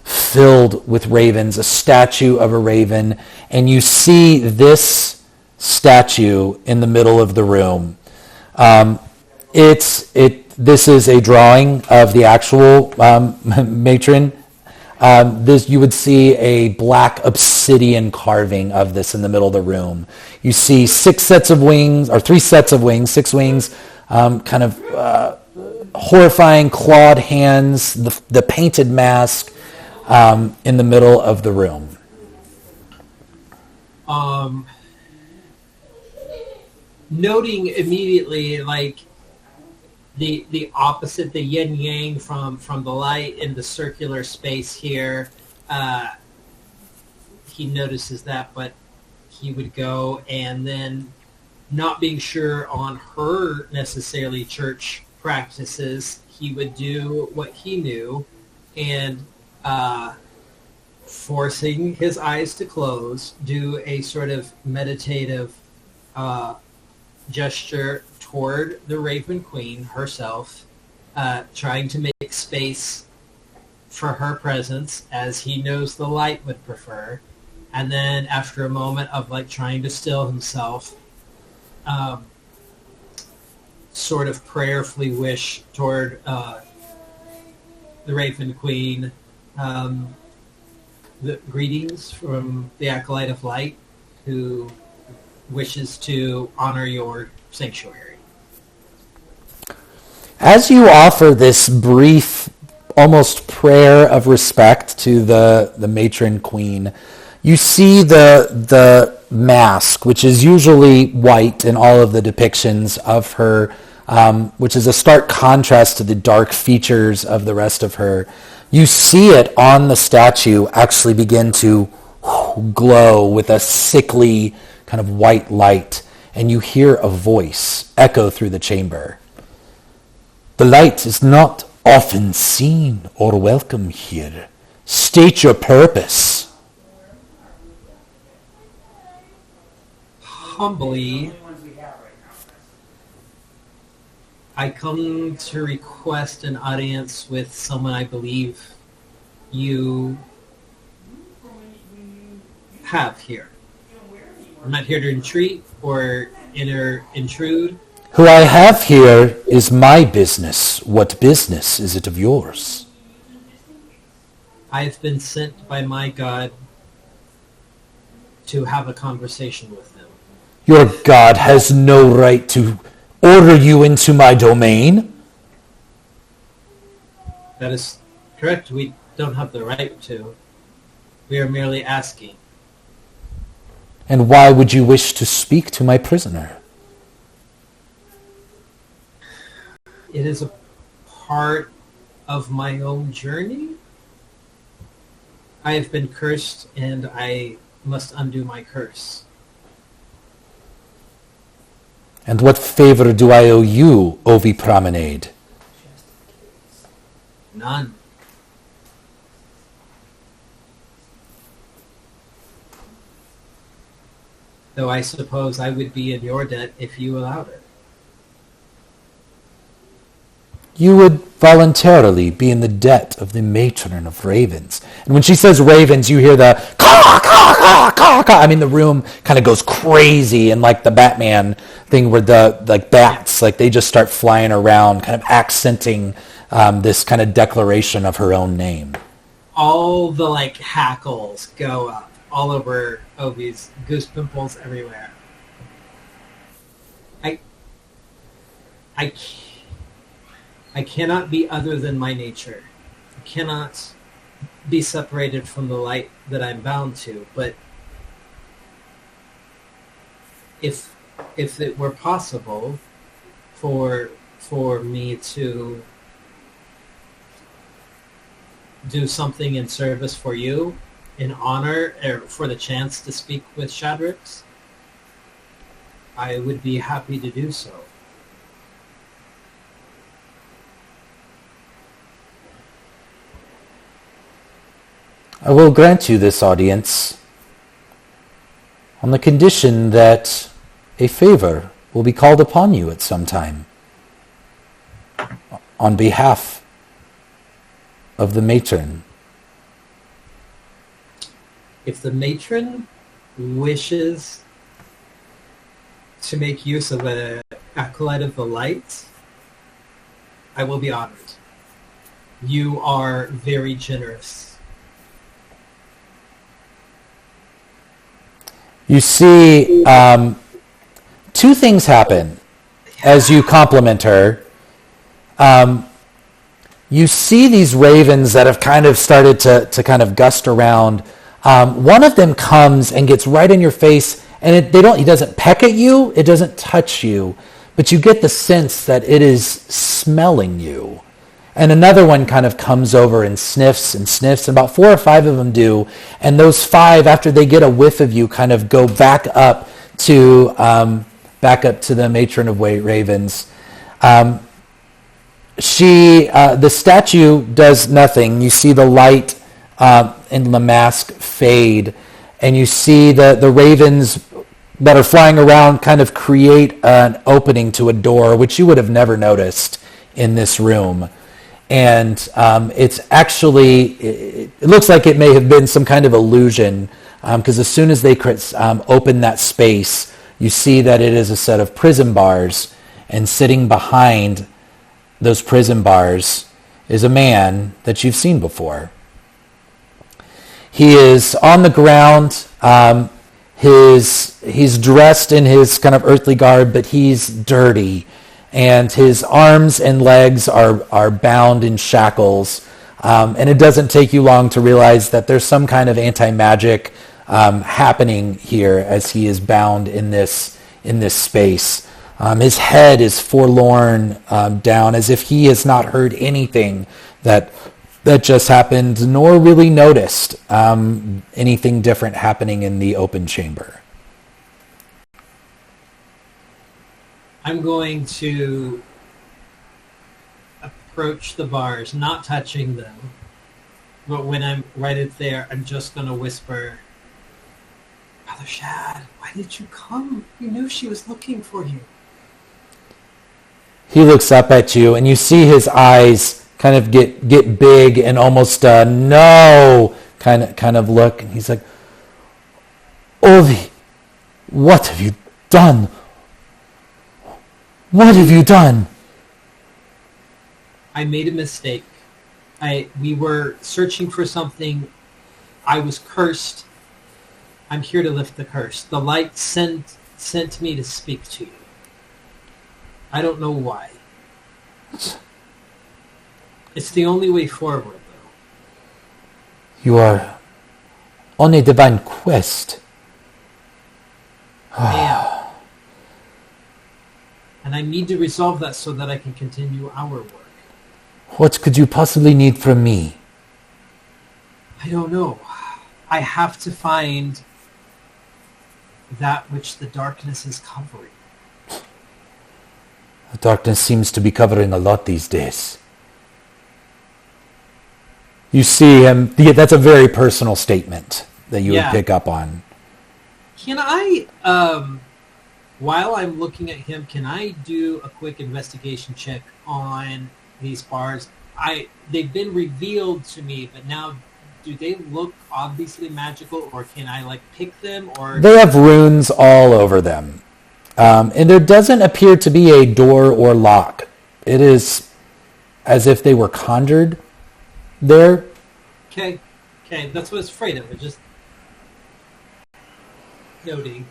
filled with ravens, a statue of a raven. And you see this statue in the middle of the room. This is a drawing of the actual matron. You would see a black obsidian carving of this in the middle of the room. You see 6 sets of wings, or 3 sets of wings, 6 wings, kind of horrifying clawed hands, the painted mask in the middle of the room.
Noting immediately, like, the opposite, the yin yang from the light in the circular space here. He notices that, but he would go, and then not being sure on her necessarily church practices, he would do what he knew, and forcing his eyes to close, do a sort of meditative uh, gesture toward the Raven Queen herself, trying to make space for her presence as he knows the light would prefer. And then after a moment of like trying to still himself, um, sort of prayerfully wish toward the Raven Queen, um, the greetings from the Acolyte of Light, who wishes to honor your sanctuary.
As you offer this brief, almost prayer of respect to the matron queen, you see the mask, which is usually white in all of the depictions of her, which is a stark contrast to the dark features of the rest of her. You see it on the statue actually begin to glow with a sickly kind of white light, and you hear a voice echo through the chamber. The light is not often seen or welcome here. State your purpose.
Humbly, I come to request an audience with someone I believe you have here. I'm not here to entreat or intrude.
Who I have here is my business. What business is it of yours?
I have been sent by my God to have a conversation with him.
Your God has no right to order you into my domain.
That is correct. We don't have the right to. We are merely asking.
And why would you wish to speak to my prisoner?
It is a part of my own journey. I have been cursed, and I must undo my curse.
And what favor do I owe you, Ovi Promenade?
None. Though I suppose I would be in your debt if you allowed it.
You would voluntarily be in the debt of the matron of ravens. And when she says ravens, you hear the caw, caw, caw, caw, caw. I mean, the room kind of goes crazy, and like the Batman thing where the like bats, like they just start flying around, kind of accenting this kind of declaration of her own name.
All the like hackles go up all over Ovi's, goose pimples everywhere. I cannot be other than my nature. I cannot be separated from the light that I'm bound to. But if it were possible for me to do something in service for you, in honor, or for the chance to speak with Shadrax, I would be happy to do so.
I will grant you this audience on the condition that a favor will be called upon you at some time on behalf of the matron.
If the matron wishes to make use of an acolyte of the light, I will be honored. You are very generous.
You see, two things happen as you compliment her. You see these ravens that have kind of started to kind of gust around. One of them comes and gets right in your face, and he doesn't peck at you, it doesn't touch you, but you get the sense that it is smelling you. And another one kind of comes over and sniffs, and about 4 or 5 of them do. And those 5, after they get a whiff of you, kind of go back up to the matron of ravens. the statue does nothing. You see the light in the mask fade, and you see the ravens that are flying around kind of create an opening to a door, which you would have never noticed in this room. And it's actually, it looks like it may have been some kind of illusion, because as soon as they open that space, you see that it is a set of prison bars, and sitting behind those prison bars is a man that you've seen before. He is on the ground. He's dressed in his kind of earthly garb, but he's dirty, and his arms and legs are bound in shackles. And it doesn't take you long to realize that there's some kind of anti-magic happening here as he is bound in this space. His head is forlorn down, as if he has not heard anything that just happened, nor really noticed anything different happening in the open chamber.
I'm going to approach the bars, not touching them, but when I'm right there, I'm just going to whisper, Brother Shad, why did you come? You knew she was looking for you.
He looks up at you, and you see his eyes kind of get big and almost no kind of look. And he's like, Ovi, what have you done? What have you done?
I made a mistake. We were searching for something. I was cursed. I'm here to lift the curse. The light sent me to speak to you. I don't know why. It's the only way forward, though.
You are on a divine quest.
I am. And I need to resolve that so that I can continue our work.
What could you possibly need from me?
I don't know. I have to find that which the darkness is covering.
The darkness seems to be covering a lot these days. You see him, that's a very personal statement that you would pick up on.
Can I, while I'm looking at him, can I do a quick investigation check on these bars? They've been revealed to me, but now do they look obviously magical, or can I pick them? Or
they have runes all over them. And there doesn't appear to be a door or lock. It is as if they were conjured there.
Okay, that's what I was afraid of. Just noting.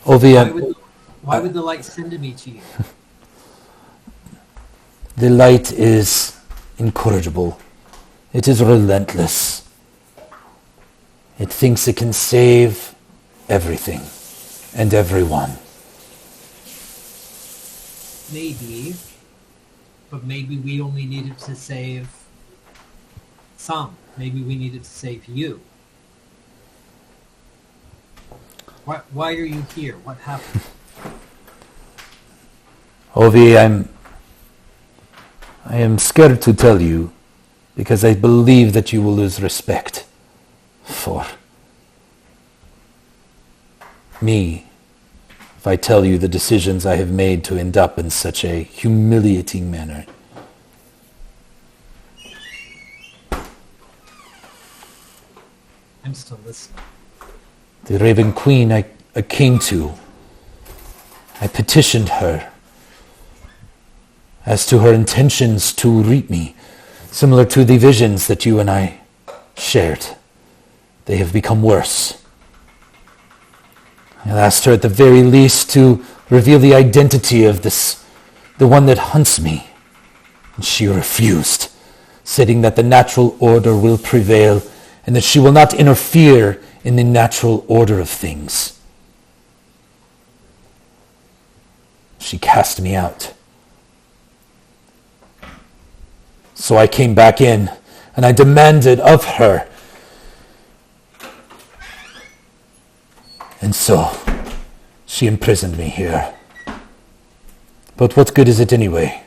Ovia,
why would the light send me to you?
The light is incorrigible. It is relentless. It thinks it can save everything and everyone.
Maybe, but maybe we only needed to save some. Maybe we needed to save you. Why are you here? What happened?
Ovi, I am scared to tell you because I believe that you will lose respect for me if I tell you the decisions I have made to end up in such a humiliating manner.
I'm still listening.
The Raven Queen I came to, I petitioned her as to her intentions to reap me, similar to the visions that you and I shared. They have become worse. I asked her at the very least to reveal the identity of the one that hunts me. And she refused, stating that the natural order will prevail and that she will not interfere in the natural order of things. She cast me out. So I came back in and I demanded of her. And so she imprisoned me here. But what good is it anyway?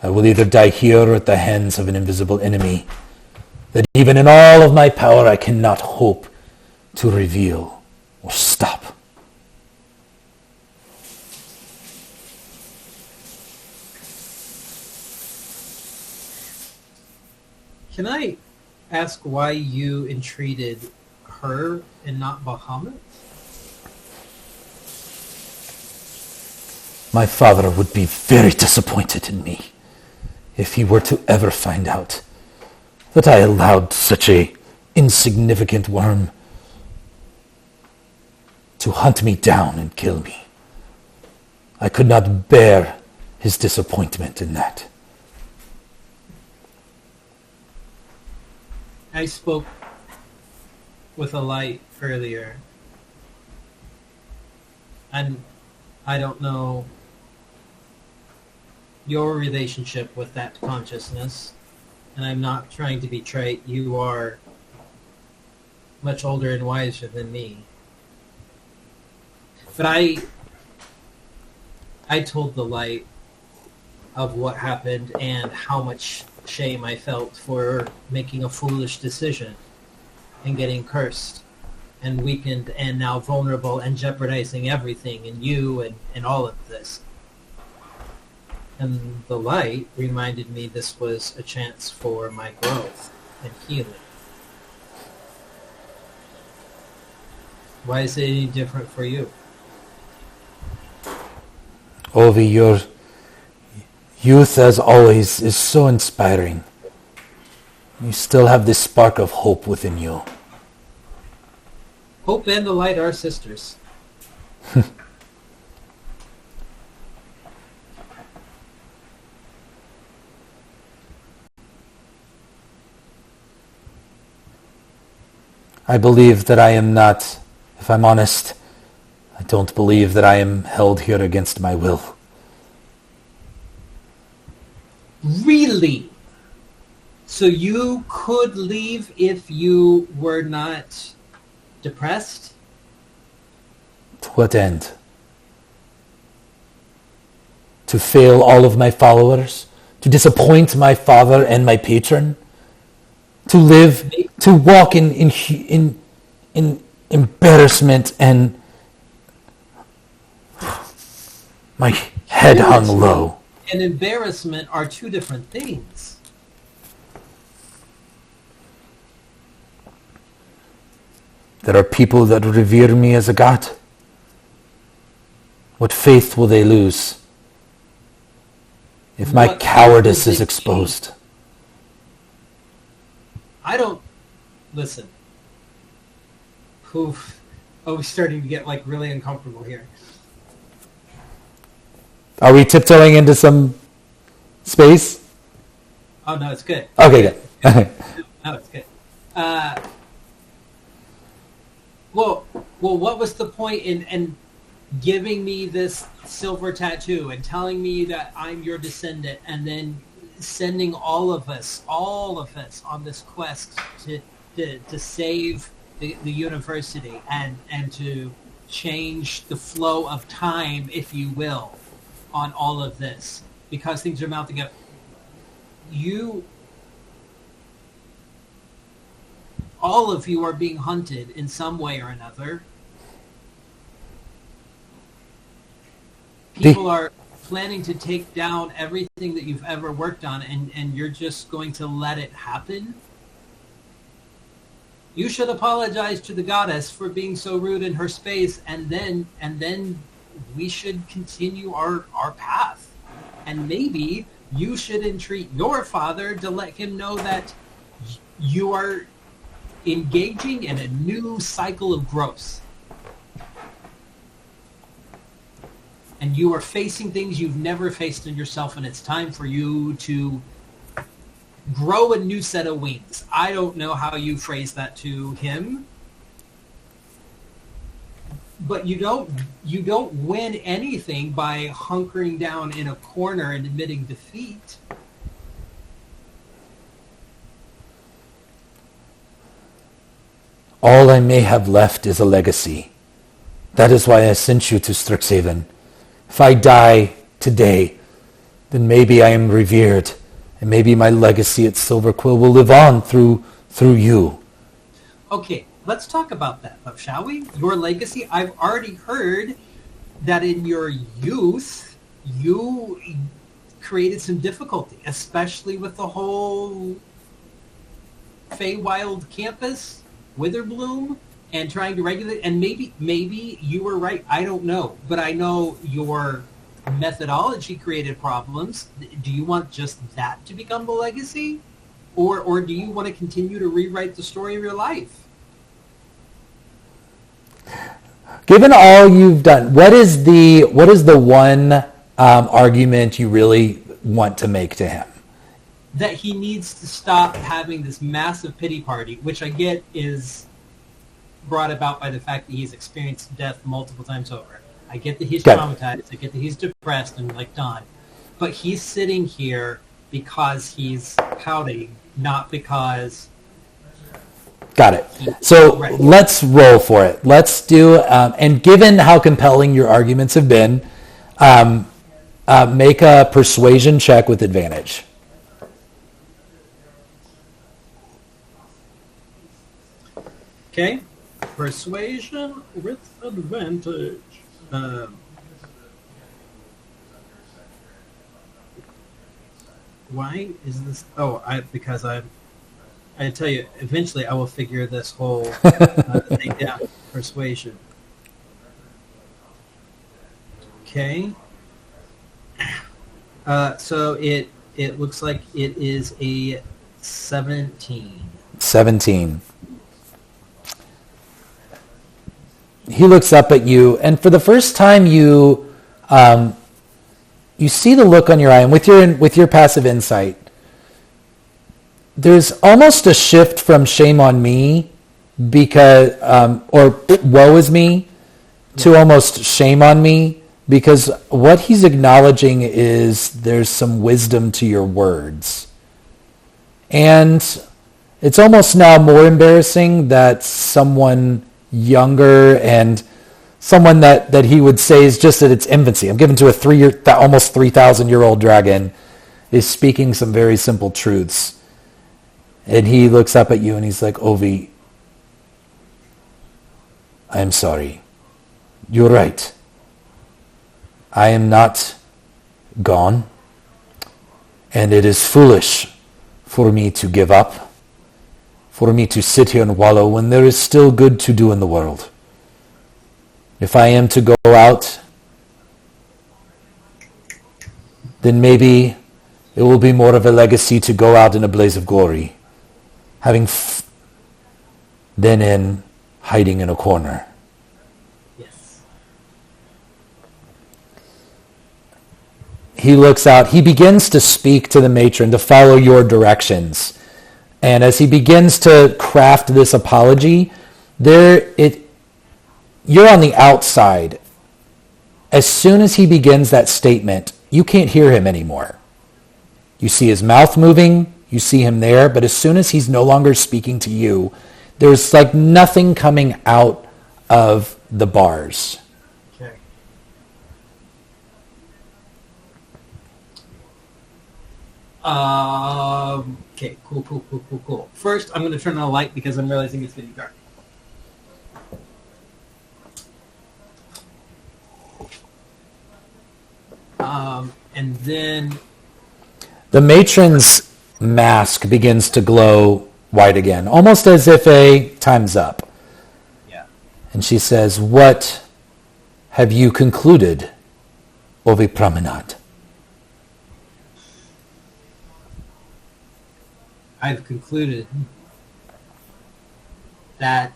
I will either die here or at the hands of an invisible enemy that even in all of my power I cannot hope to reveal or stop.
Can I ask why you entreated her and not Bahamut?
My father would be very disappointed in me if he were to ever find out that I allowed such a insignificant worm to hunt me down and kill me. I could not bear his disappointment in that.
I spoke with a light earlier, and I don't know your relationship with that consciousness, and I'm not trying to be trite. You are much older and wiser than me. But I told the light of what happened and how much shame I felt for making a foolish decision and getting cursed and weakened and now vulnerable and jeopardizing everything and you and all of this. And the light reminded me this was a chance for my growth and healing. Why is it any different for you?
Ovi, your youth, as always, is so inspiring. You still have this spark of hope within you.
Hope and the light are sisters.
I believe that I am not, if I'm honest, I don't believe that I am held here against my will.
Really? So you could leave if you were not depressed?
To what end? To fail all of my followers? To disappoint my father and my patron? To live, to walk in embarrassment and my head hung low.
And embarrassment are two different things.
There are people that revere me as a god. What faith will they lose if my cowardice is exposed?
I don't... Listen. Oof. Oh, we're starting to get like really uncomfortable here.
Are we tiptoeing into some space?
Oh, no, it's good.
Okay, good.
No, it's good. Well, what was the point in giving me this silver tattoo and telling me that I'm your descendant and then sending all of us on this quest to save the university and to change the flow of time, if you will, on all of this, because things are mounting up. All of you are being hunted in some way or another. People are planning to take down everything that you've ever worked on, and you're just going to let it happen? You should apologize to the goddess for being so rude in her space, and then we should continue our path. And maybe you should entreat your father to let him know that you are engaging in a new cycle of growth. And you are facing things you've never faced in yourself, and it's time for you to grow a new set of wings. I don't know how you phrase that to him, but you don't win anything by hunkering down in a corner and admitting defeat.
All I may have left is a legacy. That is why I sent you to Strixhaven. If I die today, then maybe I am revered, and maybe my legacy at Silver Quill will live on through you.
Okay, let's talk about that, though, shall we? Your legacy. I've already heard that in your youth, you created some difficulty, especially with the whole Feywild campus, Witherbloom, and trying to regulate. And maybe you were right. I don't know, but I know your methodology created problems. Do you want just that to become the legacy, or do you want to continue to rewrite the story of your life?
Given all you've done, what is the one argument you really want to make to him?
That he needs to stop having this massive pity party, which I get is brought about by the fact that he's experienced death multiple times over. I get that he's traumatized. I get that he's depressed and like Don. But he's sitting here because he's pouting, not because...
Got it. So let's roll for it. Let's do, and given how compelling your arguments have been, make a persuasion check with advantage.
Okay. Persuasion with advantage. Why is this? Oh, because I tell you, eventually I will figure this whole thing down. Persuasion. Okay. So it looks like it is a 17.
17. He looks up at you, and for the first time, you see the look on your eye, and with your passive insight, there's almost a shift from shame on me, because or woe is me, to almost shame on me, because what he's acknowledging is there's some wisdom to your words, and it's almost now more embarrassing that someone younger and someone that he would say is just at its infancy. I'm given to almost 3,000-year-old dragon is speaking some very simple truths. And he looks up at you and he's like, Ovi, I am sorry. You're right. I am not gone. And it is foolish for me to give up, for me to sit here and wallow when there is still good to do in the world. If I am to go out, then maybe it will be more of a legacy to go out in a blaze of glory, than in hiding in a corner.
Yes.
He looks out. He begins to speak to the matron, to follow your directions. And as he begins to craft this apology, you're on the outside. As soon as he begins that statement, you can't hear him anymore. You see his mouth moving, you see him there, but as soon as he's no longer speaking to you, there's like nothing coming out of the bars.
Okay. Okay, cool. First, I'm going to turn on a light because I'm realizing it's getting dark. And then...
The matron's mask begins to glow white again, almost as if time's up.
Yeah.
And she says, what have you concluded, Ovi Promenade?
I've concluded that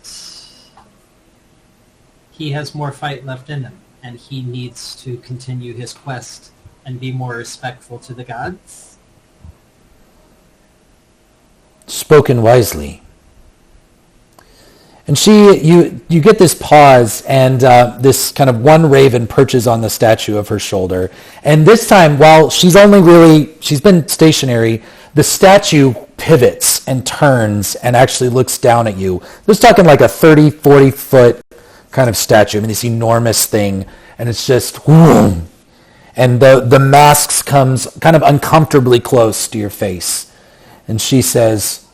he has more fight left in him, and he needs to continue his quest and be more respectful to the gods.
Spoken wisely. And you get this pause, and this kind of one raven perches on the statue of her shoulder. And this time, while she's been stationary, the statue pivots and turns and actually looks down at you. This is talking like a 30, 40 foot kind of statue. I mean, this enormous thing, and it's just, whoom. And the mask comes kind of uncomfortably close to your face. And she says,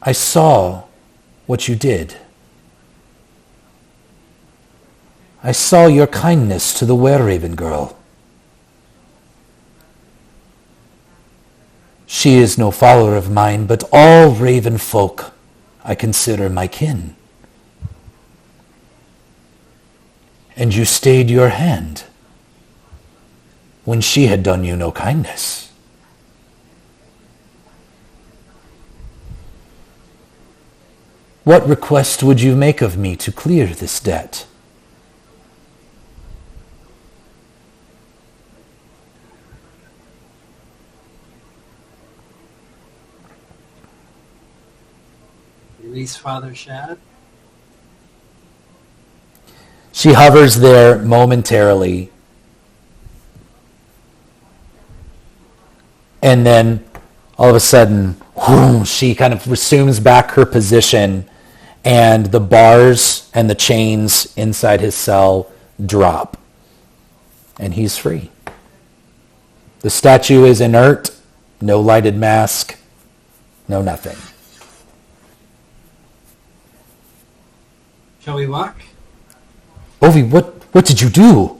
I saw what you did. I saw your kindness to the were-raven girl. She is no follower of mine, but all raven folk I consider my kin. And you stayed your hand when she had done you no kindness. What request would you make of me to clear this debt?
Release Father Shad.
She hovers there momentarily, and then all of a sudden, whoom, she kind of resumes back her position, and the bars and the chains inside his cell drop, and he's free. The statue is inert, no lighted mask, no nothing.
Shall we walk?
Ovi, what did you do?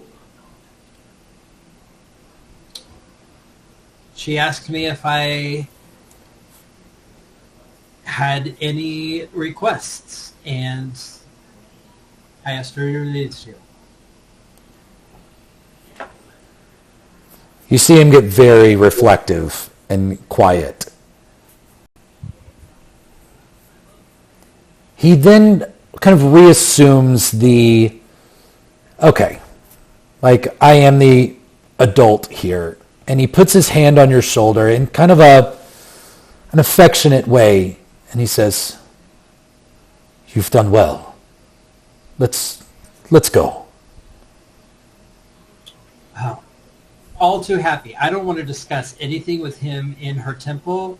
She asked me if I had any requests, and I asked her to release you.
You see him get very reflective and quiet. He then kind of reassumes the, okay, like I am the adult here. And he puts his hand on your shoulder in kind of an affectionate way. And he says, you've done well. Let's go.
Oh, all too happy. I don't want to discuss anything with him in her temple,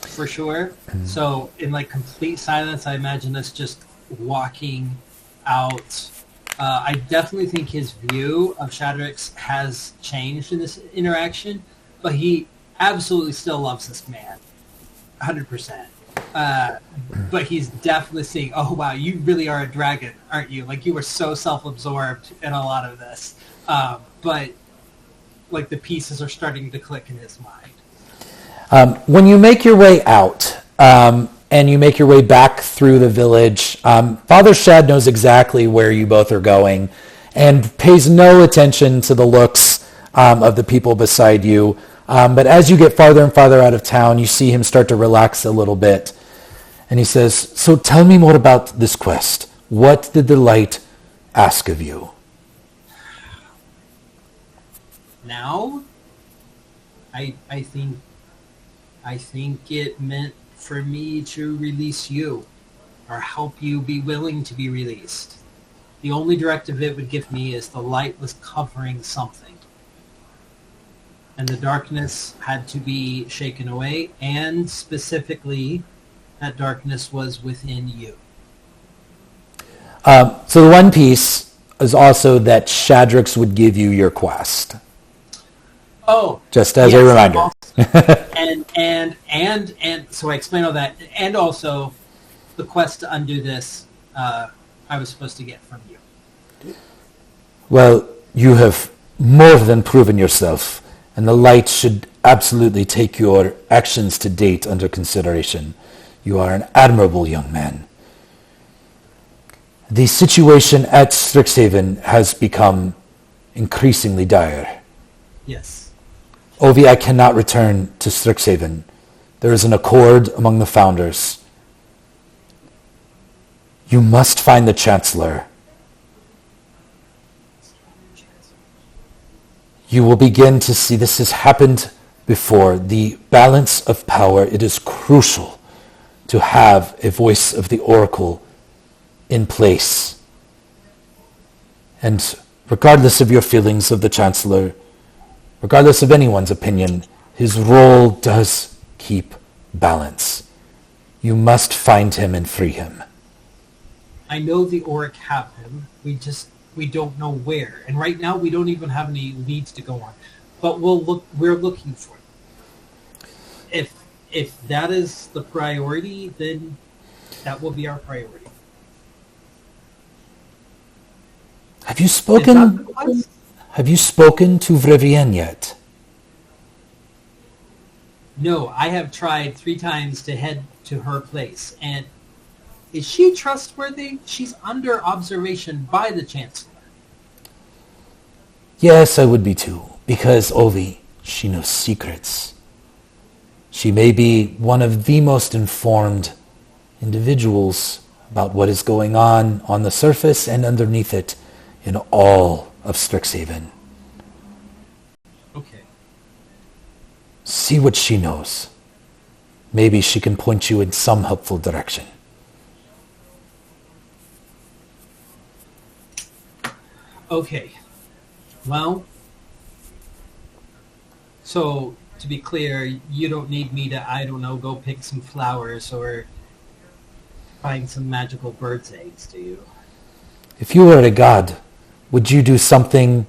for sure. So in like complete silence, I imagine us just walking out. I definitely think his view of Shadrax has changed in this interaction, but he absolutely still loves this man, 100%. But he's definitely seeing, oh wow, you really are a dragon, aren't you? Like you were so self-absorbed in a lot of this. But like the pieces are starting to click in his mind.
When you make your way out, and you make your way back through the village, Father Shad knows exactly where you both are going and pays no attention to the looks of the people beside you. But as you get farther and farther out of town, you see him start to relax a little bit. And he says, so tell me more about this quest. What did the light ask of you?
Now, I think it meant for me to release you, or help you be willing to be released. The only directive it would give me is the light was covering something. And the darkness had to be shaken away, and specifically, that darkness was within you.
So the one piece is also that Shadrax would give you your quest.
Oh,
just as
yes,
a reminder.
and so I explained all that, and also the quest to undo this, I was supposed to get from you.
Well, you have more than proven yourself, and the light should absolutely take your actions to date under consideration. You are an admirable young man. The situation at Strixhaven has become increasingly dire.
Yes.
Ovi, I cannot return to Strixhaven. There is an accord among the founders. You must find the Chancellor. You will begin to see this has happened before. The balance of power, it is crucial to have a voice of the Oracle in place. And regardless of your feelings of the Chancellor, regardless of anyone's opinion, his role does keep balance. You must find him and free him.
I know the Auric have him. We just We don't know where. And right now we don't even have any leads to go on. But we're looking for them. If that is the priority, then that will be our priority.
Have you
Is that the
spoken?
quest?
Have you spoken to Vrivienne yet?
No, I have tried 3 times to head to her place. And is she trustworthy? She's under observation by the Chancellor.
Yes, I would be too, because Ovi, she knows secrets. She may be one of the most informed individuals about what is going on the surface and underneath it in all of Strixhaven.
Okay.
See what she knows. Maybe she can point you in some helpful direction.
Okay. Well, so to be clear, you don't need me to, I don't know, go pick some flowers or find some magical bird's eggs, do you?
If you were a god, would you do something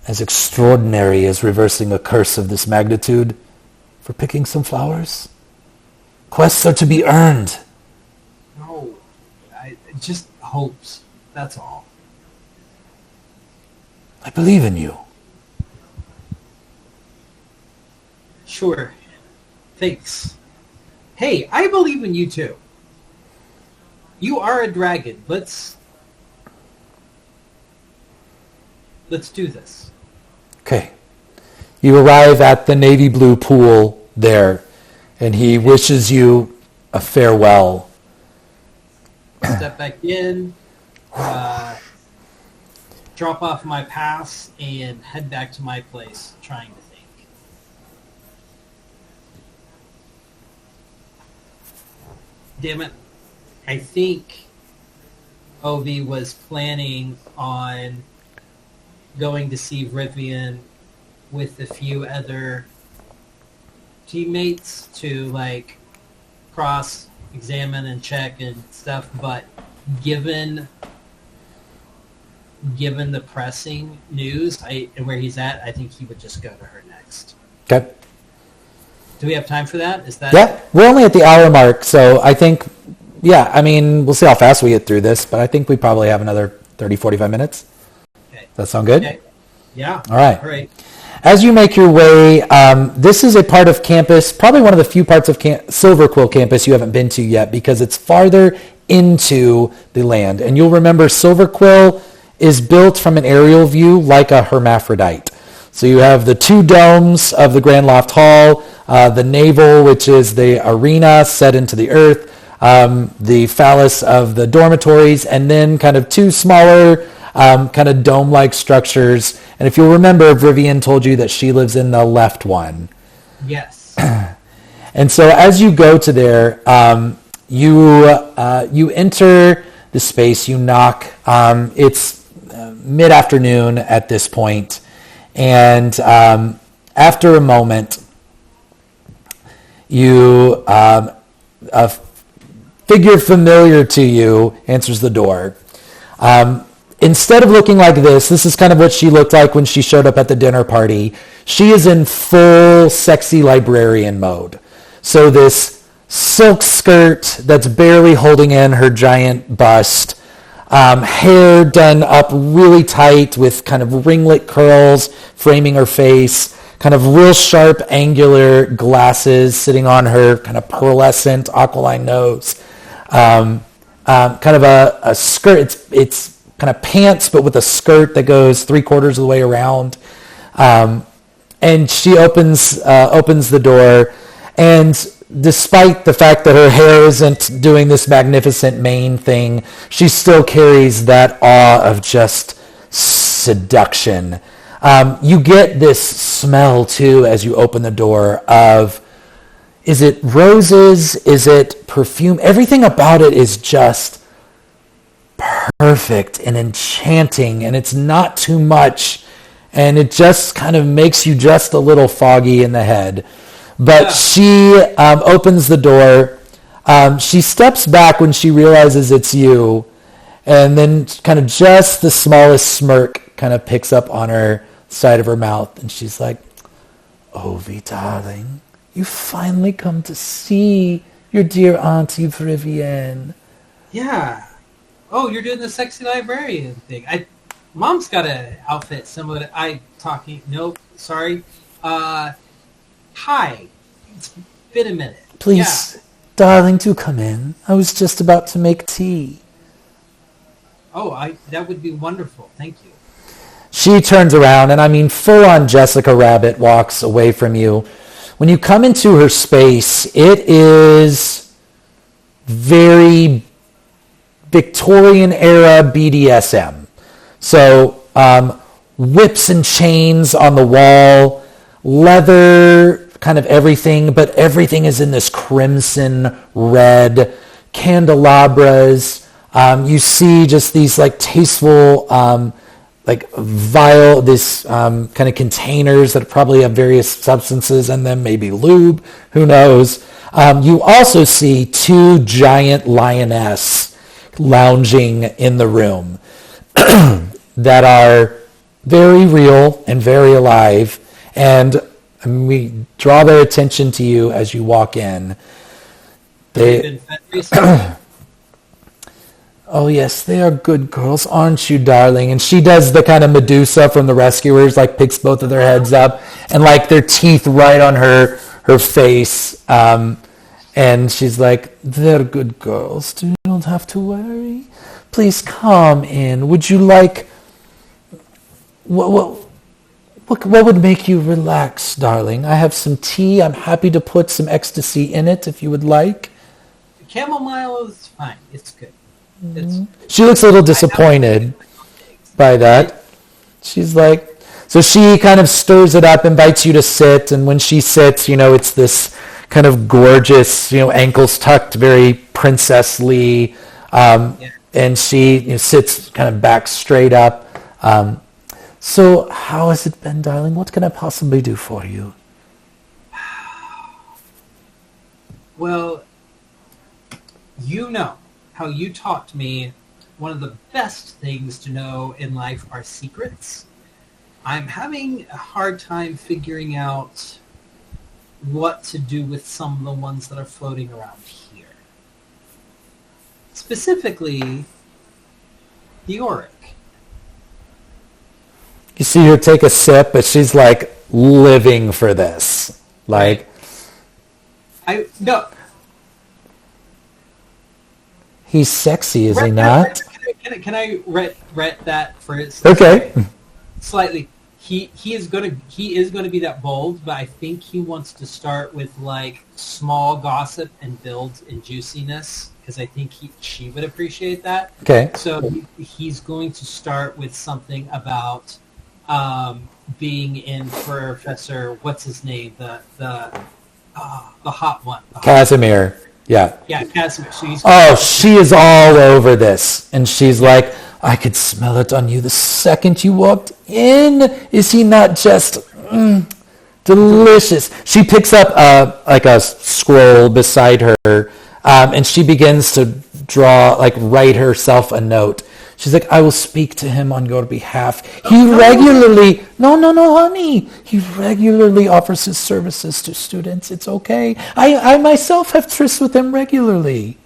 as extraordinary as reversing a curse of this magnitude for picking some flowers? Quests are to be earned.
No, just hopes. That's all.
I believe in you.
Sure. Thanks. Hey, I believe in you too. You are a dragon. Let's do this.
Okay. You arrive at the navy blue pool there, and he wishes you a farewell.
Step back in, drop off my pass, and head back to my place, trying to think. Damn it. I think Ovi was planning on going to see Rivian with a few other teammates to like cross-examine and check and stuff, but given the pressing news and where he's at, I think he would just go to her next.
Okay.
Do we have time for that? Is that
Yeah, we're only at the hour mark, so I think, yeah, I mean, we'll see how fast we get through this, but I think we probably have another 30, 45 minutes.
okay?
Does that sound good?
Okay. Yeah.
All right.
All right.
As you make your way, this is a part of campus, probably one of the few parts of Silver Quill campus you haven't been to yet because it's farther into the land. And you'll remember Silver Quill is built from an aerial view like a hermaphrodite. So you have the 2 domes of the Grand Loft Hall, the navel, which is the arena set into the earth, the phallus of the dormitories, and then kind of 2 smaller kind of dome-like structures. And if you'll remember, Vrivienne told you that she lives in the left one.
Yes.
And so as you go to there, you enter the space, you knock. It's mid-afternoon at this point. And after a moment, a figure familiar to you answers the door. Instead of looking like this is kind of what she looked like when she showed up at the dinner party. She is in full sexy librarian mode. So this silk skirt that's barely holding in her giant bust, hair done up really tight with kind of ringlet curls framing her face, kind of real sharp angular glasses sitting on her kind of pearlescent aquiline nose. Kind of a skirt, it's kind of pants, but with a skirt that goes 3/4 of the way around. And she opens the door, and despite the fact that her hair isn't doing this magnificent mane thing, she still carries that awe of just seduction. You get this smell too as you open the door of, is it roses? Is it perfume? Everything about it is just perfect and enchanting, and it's not too much, and it just kind of makes you just a little foggy in the head. But she opens the door. She steps back when she realizes it's you, And then kind of just the smallest smirk kind of picks up on her side of her mouth. And she's like, Ovi, darling, you finally come to see your dear Auntie Vivienne.
Yeah. Oh, you're doing the sexy librarian thing. Mom's got an outfit similar to nope, sorry. Hi. It's been a minute.
Please, darling, do come in. I was just about to make tea.
Oh, that would be wonderful. Thank you.
She turns around, and I mean, full-on Jessica Rabbit walks away from you. When you come into her space, it is very Victorian-era BDSM. So, whips and chains on the wall, leather, kind of everything, but everything is in this crimson red, candelabras. You see just these like tasteful, like vial, this kind of containers that probably have various substances in them, maybe lube, who knows. You also see two giant lioness lounging in the room that are very real and very alive. And we draw their attention to you as you walk in. Oh, yes, they are good girls, aren't you, darling? And she does the kind of Medusa from The Rescuers, like picks both of their heads up and like their teeth right on her face. And she's like, they're good girls. You don't have to worry. Please come in. Would you like... What would make you relax, darling? I have some tea. I'm happy to put some ecstasy in it if you would like.
Chamomile is fine. It's good.
She looks a little disappointed by that. She's like, so she kind of stirs it up, invites you to sit, and when she sits, it's this kind of gorgeous, ankles tucked, very princessly, and she sits kind of back straight up. So how has it been, darling? What can I possibly do for you?
Well, how you taught me one of the best things to know in life are secrets. I'm having a hard time figuring out what to do with some of the ones that are floating around here. Specifically, the auric.
You see her take a sip, but she's like living for this. Like,
No.
He's sexy, is he not?
Can I read that for his?
Okay.
Slightly. He is going to be that bold, but I think he wants to start with like small gossip and build in juiciness because I think she would appreciate that.
Okay.
So he's going to start with something about being in Professor what's his name the hot one.
Casimir. Yeah.
Yeah, Casimir.
So she is all over this, and she's like, I could smell it on you the second you walked in. Is he not just delicious? She picks up like a scroll beside her, and she begins to write herself a note. She's like, I will speak to him on your behalf. He regularly, no, honey. He regularly offers his services to students. It's okay. I myself have trysts with him regularly.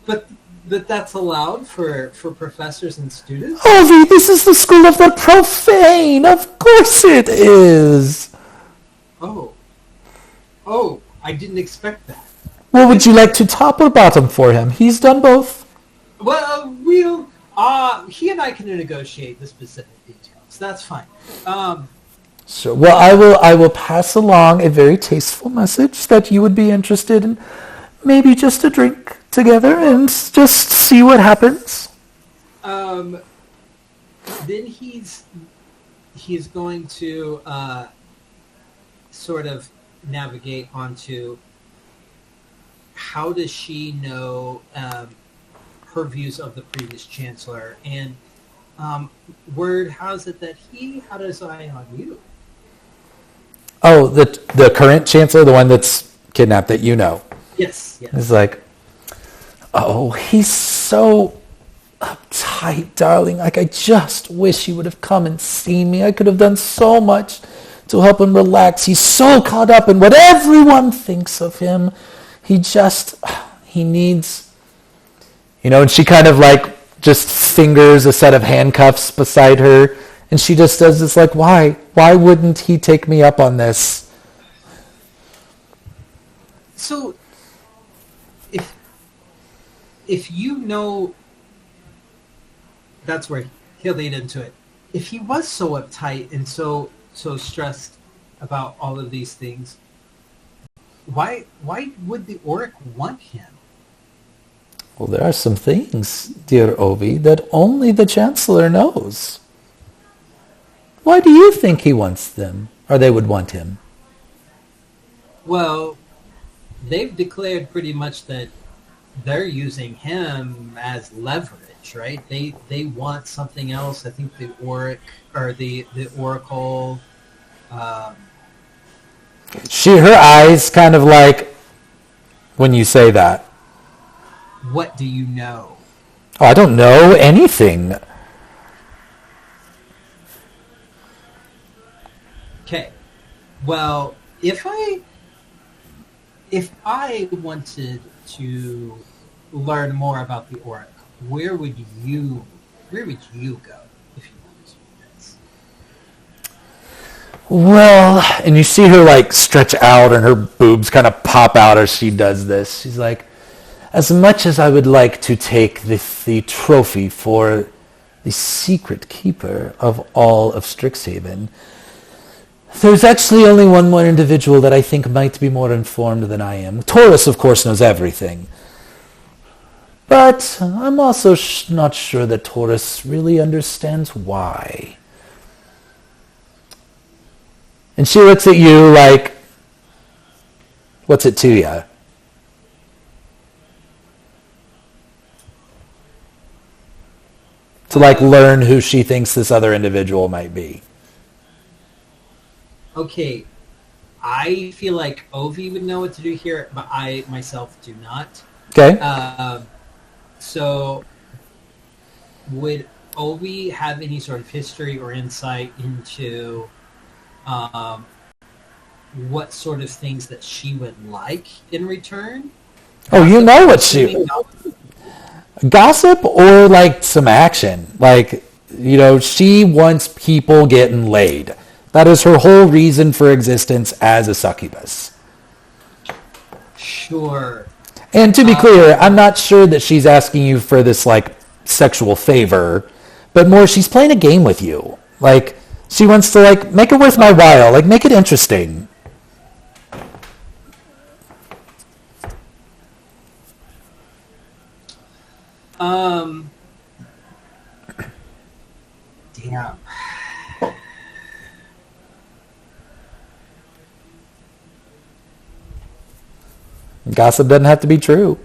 But that's allowed for professors and students?
Ovi, this is the school of the profane. Of course it is.
Oh, I didn't expect that.
Well, would you like to top or bottom for him? He's done both.
Well, he and I can negotiate the specific details. That's fine.
Sure. Well, I will pass along a very tasteful message that you would be interested in maybe just a drink together and just see what happens.
Then he's going to sort of navigate onto how does she know her views of the previous chancellor, and word, how does I on you?
Oh, the current chancellor, the one that's kidnapped that you know.
Yes.
Is like, oh, he's so uptight, darling. Like, I just wish he would have come and seen me. I could have done so much to help him relax. He's so caught up in what everyone thinks of him. He needs, and she kind of like just fingers a set of handcuffs beside her, and she just does this like, why wouldn't he take me up on this?
So, if you know, that's where he'll lead into it. If he was so uptight and so stressed about all of these things, why would the Auric want him?
Well, there are some things, dear Ovi, that only the Chancellor knows. Why do you think he wants them, or they would want him?
Well, they've declared pretty much that they're using him as leverage, right? They want something else. I think the Auric or the Oracle.
Her eyes kind of like when you say that.
What do you know?
Oh, I don't know anything.
Okay. Well, if I wanted to learn more about the Auric, where would you go if you wanted to do this?
Well, and you see her like stretch out and her boobs kind of pop out as she does this. She's like, as much as I would like to take the trophy for the secret keeper of all of Strixhaven, there's actually only one more individual that I think might be more informed than I am. Taurus, of course, knows everything. But I'm also not sure that Taurus really understands why. And she looks at you like, what's it to you? To like learn who she thinks this other individual might be.
Okay, I feel like Ovi would know what to do here, but I myself do not.
Okay.
So, would Ovi have any sort of history or insight into what sort of things that she would like in return?
Oh, you know what she... Gossip or like some action. Like, she wants people getting laid. That is her whole reason for existence as a succubus.
Sure.
And to be clear, I'm not sure that she's asking you for this like sexual favor, but more she's playing a game with you. Like, she wants to like make it worth my while, like make it interesting.
Damn.
Gossip doesn't have to be true.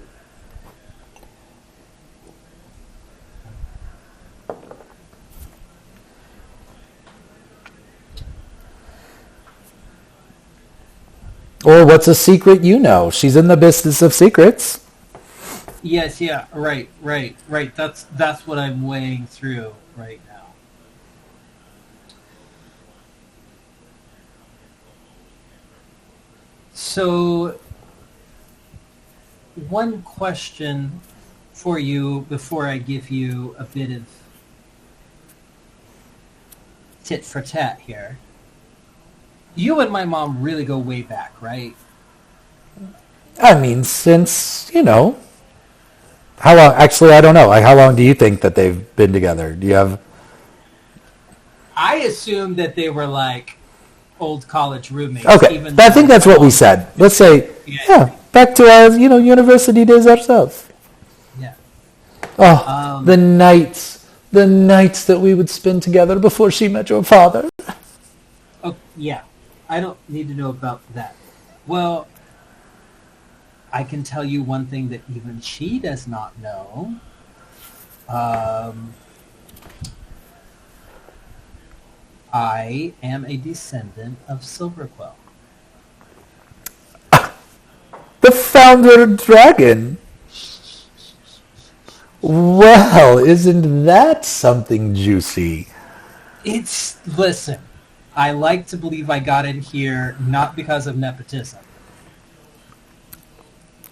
Or what's a secret you know? She's in the business of secrets.
Yes, yeah, right. That's what I'm weighing through right now. So, one question for you before I give you a bit of tit for tat here. You and my mom really go way back, right?
I mean, since, how long? Actually, I don't know. Like, how long do you think that they've been together? Do you have...
I assume that they were like old college roommates.
Okay, I think that's what we said. Let's say, back to our, university days ourselves.
Yeah.
Oh, the nights that we would spend together before she met your father.
Oh, yeah. I don't need to know about that. Well, I can tell you one thing that even she does not know. I am a descendant of Silverquill.
The founder dragon. Well, isn't that something juicy?
Listen, I like to believe I got in here not because of nepotism.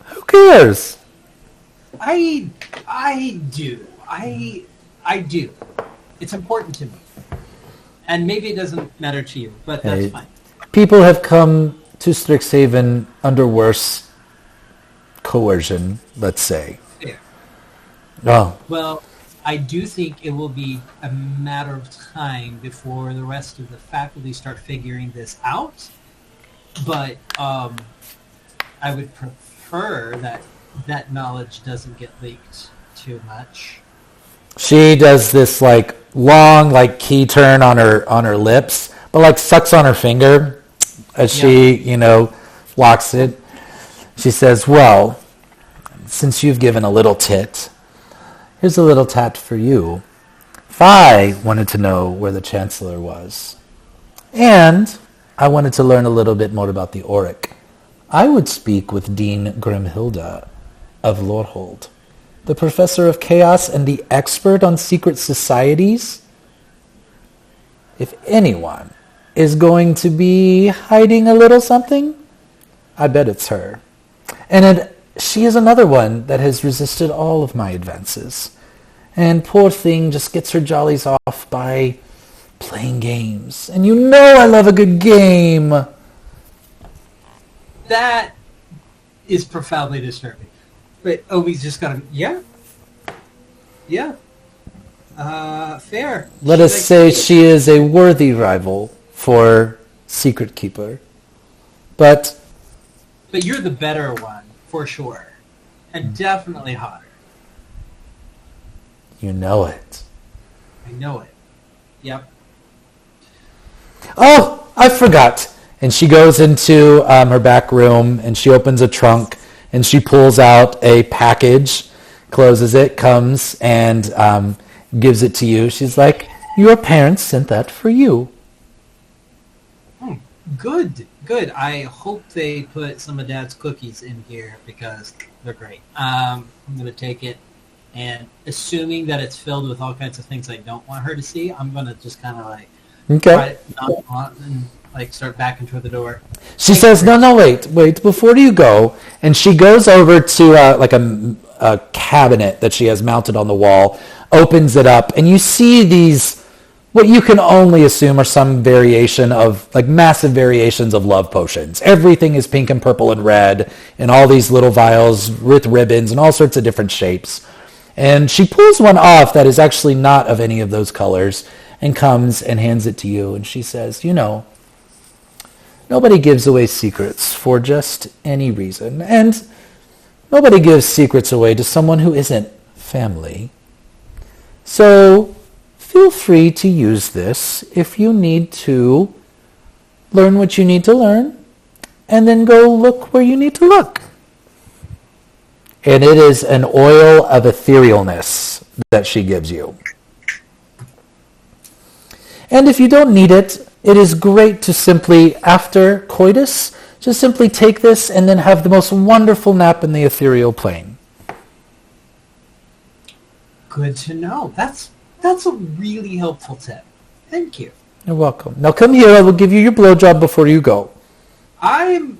Who cares?
I I do. I do. It's important to me. And maybe it doesn't matter to you, but that's
Hey,
fine.
people have come to Strixhaven under worse coercion, let's say.
Fair.
Oh,
Well, I do think it will be a matter of time before the rest of the faculty start figuring this out. But I would prefer that that knowledge doesn't get leaked too much.
she does this like long like key turn on her lips, but like sucks on her finger as
Yeah.
she, locks it. She says, "Well, since you've given a little tit, here's a little tat for you. If I wanted to know where the Chancellor was, and I wanted to learn a little bit more about the Auric, I would speak with Dean Grimhilda of Lorhold, the professor of chaos and the expert on secret societies. If anyone is going to be hiding a little something, I bet it's her. She is another one that has resisted all of my advances. And poor thing just gets her jollies off by playing games. And you know I love a good game."
That is profoundly disturbing. But Obi's just gonna, yeah, yeah, fair.
Let
She
us
likes
say
to-
she is a worthy rival for Secret Keeper. But
But you're the better one, for sure. And definitely hotter.
you know it.
I know it. Yep.
Oh, I forgot. And she goes into her back room and she opens a trunk and she pulls out a package, closes it, comes and gives it to you. She's like, "Your parents sent that for you."
Good, good. I hope they put some of Dad's cookies in here because they're great. I'm going to take it, and assuming that it's filled with all kinds of things I don't want her to see, I'm going to just kind of like try
Okay.
to knock on and like start backing toward the door.
She says, "No, wait. Before you go." And she goes over to like a cabinet that she has mounted on the wall, opens it up, and you see these, what you can only assume are some variation of, like massive variations of love potions. Everything is pink and purple and red, and all these little vials with ribbons and all sorts of different shapes. And she pulls one off that is actually not of any of those colors and comes and hands it to you. And she says, nobody gives away secrets for just any reason. And nobody gives secrets away to someone who isn't family. So feel free to use this if you need to learn what you need to learn and then go look where you need to look. And it is an oil of etherealness that she gives you. And if you don't need it, it is great to simply, after coitus, just simply take this and then have the most wonderful nap in the ethereal plane.
Good to know. That's a really helpful tip. Thank you.
You're welcome. Now come here, I will give you your blowjob before you go.
I'm,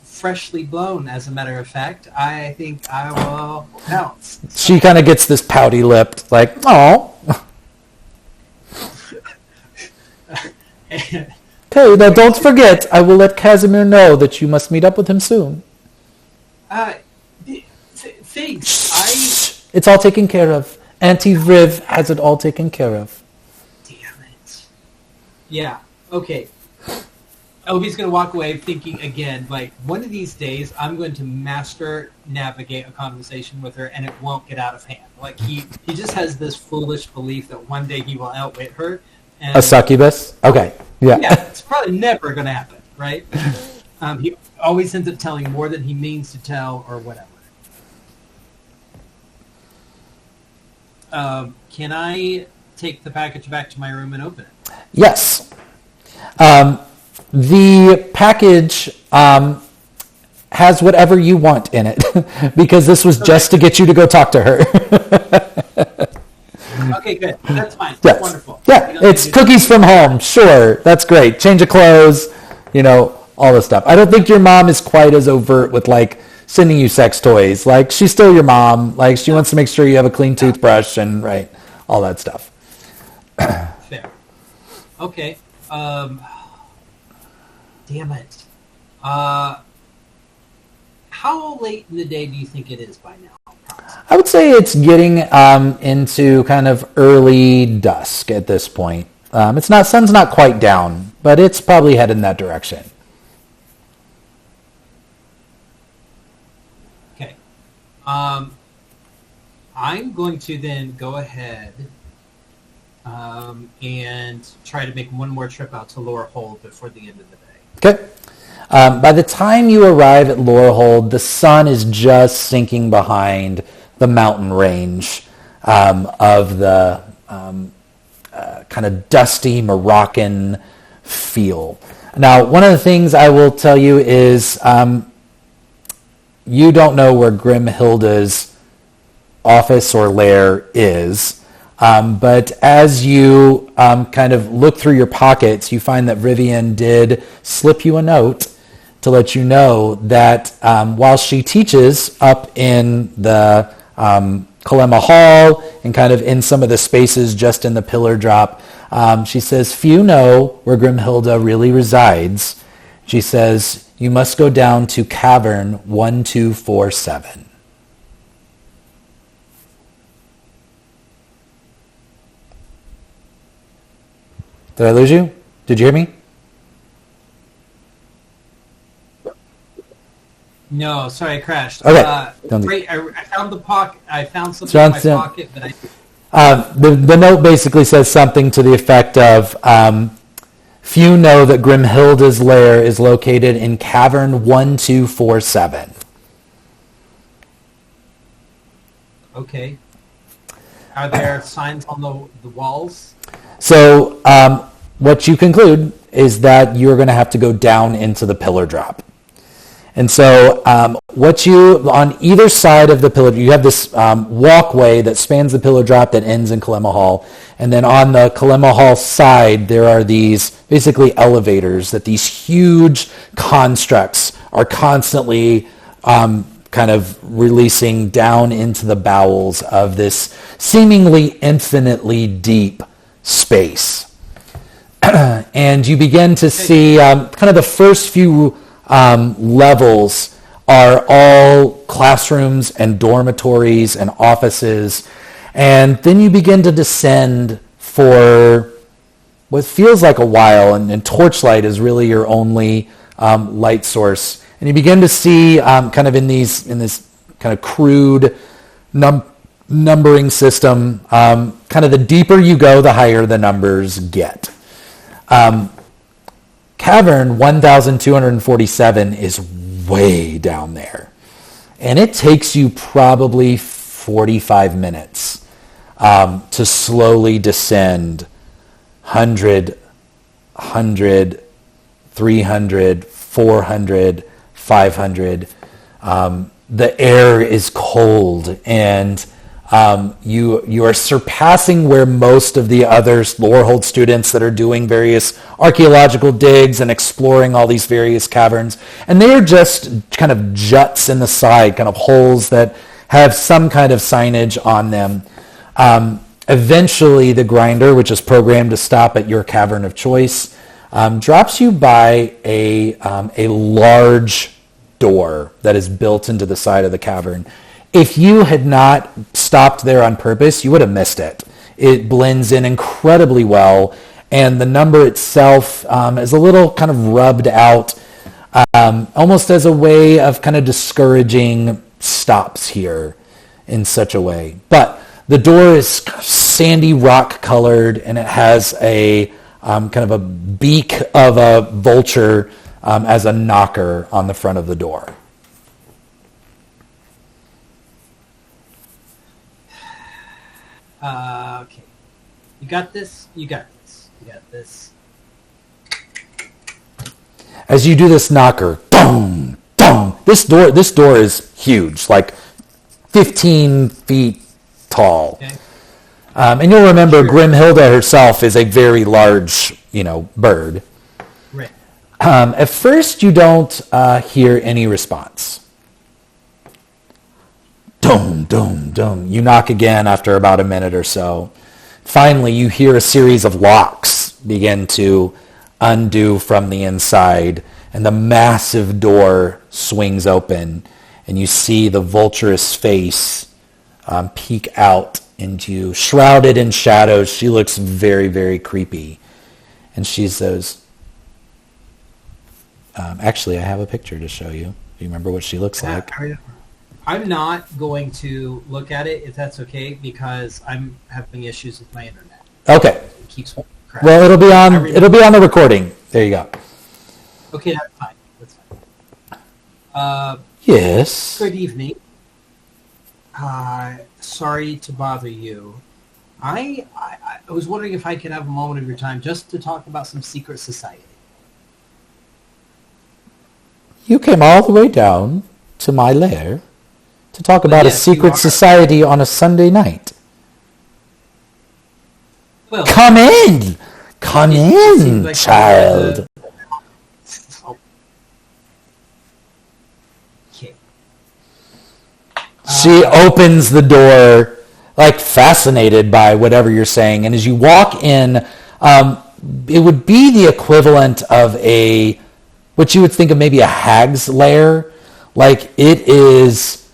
freshly blown, as a matter of fact. I think I will pounce.
She kind of gets this pouty lipped, like, "Oh." Okay, now don't forget, I will let Casimir know that you must meet up with him soon.
Thanks.
It's all taken care of. Auntie Vriv has it all taken care of.
Damn it. Yeah. Okay. Obi's going to walk away thinking again, like, one of these days I'm going to master navigate a conversation with her and it won't get out of hand. Like, he just has this foolish belief that one day he will outwit her. And,
A succubus? Okay. Yeah.
yeah, it's probably never going to happen, right? He always ends up telling more than he means to tell or whatever. Can I take the package back to my room and open it?
Yes. The package has whatever you want in it because this was just to get you to go talk to her.
Okay, good. That's fine.
Yes.
Wonderful.
Yeah, it's cookies from home. Sure, that's great. Change of clothes, all this stuff. I don't think your mom is quite as overt with like sending you sex toys. Like she's still your mom. Like she wants to make sure you have a clean toothbrush and all that stuff.
Fair. Okay. Damn it. How late in the day do you think it is by now?
I would say it's getting into kind of early dusk at this point. Sun's not quite down, but it's probably headed in that direction.
Okay. I'm going to then go ahead and try to make one more trip out to Lower Hold before the end of the day.
Okay. By the time you arrive at Lorehold, the sun is just sinking behind the mountain range of the kind of dusty Moroccan feel. Now, one of the things I will tell you is you don't know where Grimhilda's office or lair is, but as you kind of look through your pockets, you find that Vivian did slip you a note to let you know that while she teaches up in the Kalema Hall and kind of in some of the spaces just in the pillar drop, she says, few know where Grimhilda really resides. She says, you must go down to Cavern 1247. Did I lose you? Did you hear me?
No, sorry, I crashed.
Okay.
Great, I found the pocket. I found something in my pocket, but
the note basically says something to the effect of, few know that Grimhilda's lair is located in Cavern 1247.
Okay. Are there signs on the walls?
So what you conclude is that you're going to have to go down into the pillar drop. And so on either side of the pillar, you have this walkway that spans the pillar drop that ends in Kalema Hall. And then on the Kalema Hall side, there are these basically elevators that these huge constructs are constantly kind of releasing down into the bowels of this seemingly infinitely deep space. And you begin to see kind of the first few levels are all classrooms and dormitories and offices. And then you begin to descend for what feels like a while, and torchlight is really your only light source. And you begin to see kind of in this kind of crude numbering system, kind of the deeper you go, the higher the numbers get. Cavern 1247 is way down there. And it takes you probably 45 minutes to slowly descend 100, 300, 400, 500. The air is cold, and you are surpassing where most of the other Lorehold students that are doing various archaeological digs and exploring all these various caverns. And they are just kind of juts in the side, kind of holes that have some kind of signage on them. Eventually, the grinder, which is programmed to stop at your cavern of choice, drops you by a large door that is built into the side of the cavern. If you had not stopped there on purpose, you would have missed it. It blends in incredibly well, and the number itself is a little kind of rubbed out, almost as a way of kind of discouraging stops here in such a way. But the door is sandy rock colored, and it has a kind of a beak of a vulture as a knocker on the front of the door.
Okay. You got this? You got this. You got this.
As you do this knocker, boom, boom, boom. This door is huge, like 15 feet tall.
Okay.
And you'll remember Grimhilda herself is a very large, bird.
Right.
At first, you don't hear any response. Dum, dum, dum. You knock again after about a minute or so. Finally, you hear a series of locks begin to undo from the inside, and the massive door swings open, and you see the vulturous face peek out into you. Shrouded in shadows, she looks very, very creepy. And she says, actually, I have a picture to show you. Do you remember what she looks like?
I'm not going to look at it, if that's okay, because I'm having issues with my internet.
Okay.
It keeps crashing.
Well, it'll be on the recording. There you go.
Okay, that's fine.
Yes.
Good evening. Sorry to bother you. I was wondering if I could have a moment of your time just to talk about some secret society.
You came all the way down to my lair to talk about a secret society on a Sunday night.
Well,
come in,
like
child.
Okay.
She opens the door, like fascinated by whatever you're saying, and as you walk in, it would be the equivalent of what you would think of maybe a hag's lair. Like, it is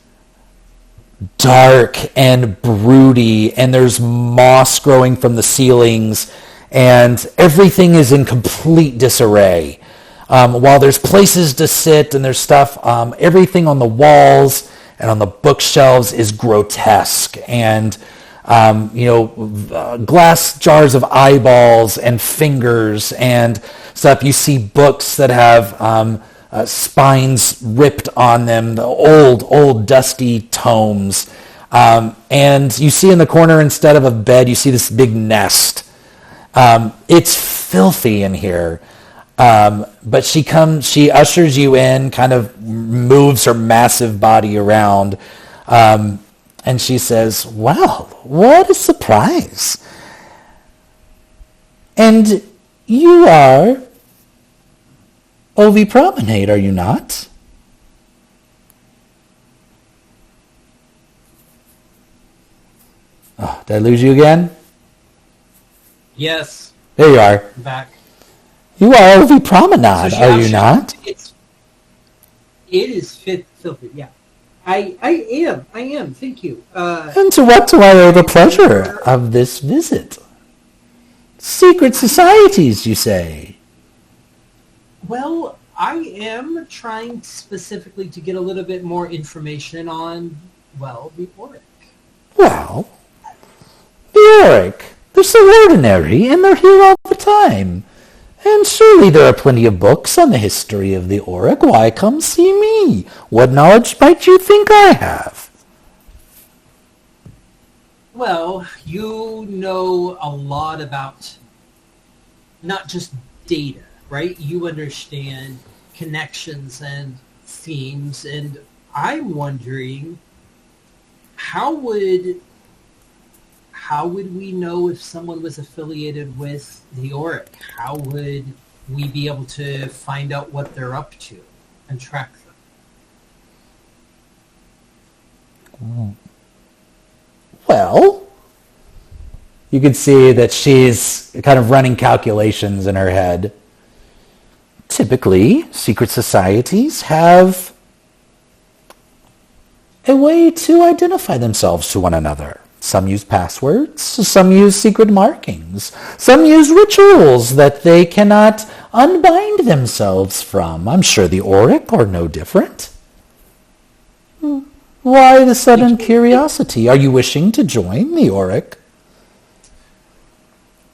dark and broody, and there's moss growing from the ceilings, and everything is in complete disarray. While there's places to sit and there's stuff, everything on the walls and on the bookshelves is grotesque, and glass jars of eyeballs and fingers and stuff. You see books that have spines ripped on them, the old dusty tomes. And you see in the corner, instead of a bed, you see this big nest. It's filthy in here. But she ushers you in, kind of moves her massive body around, and she says, "Well, what a surprise. And you are Ovi Promenade, are you not?" Oh, did I lose you again?
Yes.
There you are.
I'm back.
You are Ovi Promenade,
So
are you not?
It is filthy, yeah. I am, thank you.
And to what do I owe the pleasure of this visit? Secret societies, you say?
Well, I am trying specifically to get a little bit more information on, the Auric.
Well, the Auric, they're so ordinary, and they're here all the time. And surely there are plenty of books on the history of the Auric. Why come see me? What knowledge might you think I have?
Well, you know a lot about not just data, right? You understand connections and themes, and I'm wondering how would we know if someone was affiliated with the Auric? How would we be able to find out what they're up to and track them?
Well, you can see that she's kind of running calculations in her head. Typically, secret societies have a way to identify themselves to one another. Some use passwords, some use secret markings, some use rituals that they cannot unbind themselves from. I'm sure the Auric are no different. Why the sudden curiosity? Are you wishing to join the Auric?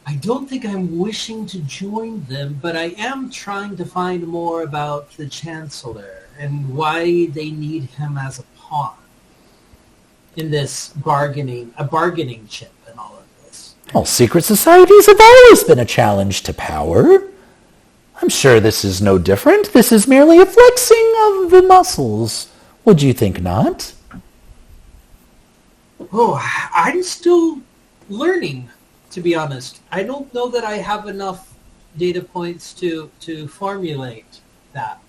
I don't think I'm wishing to join them, but I am trying to find more about the Chancellor and why they need him as a pawn in this bargaining chip and all of this.
Well, secret societies have always been a challenge to power. I'm sure this is no different. This is merely a flexing of the muscles. Would you think not?
Oh, I'm still learning, to be honest. I don't know that I have enough data points to formulate that.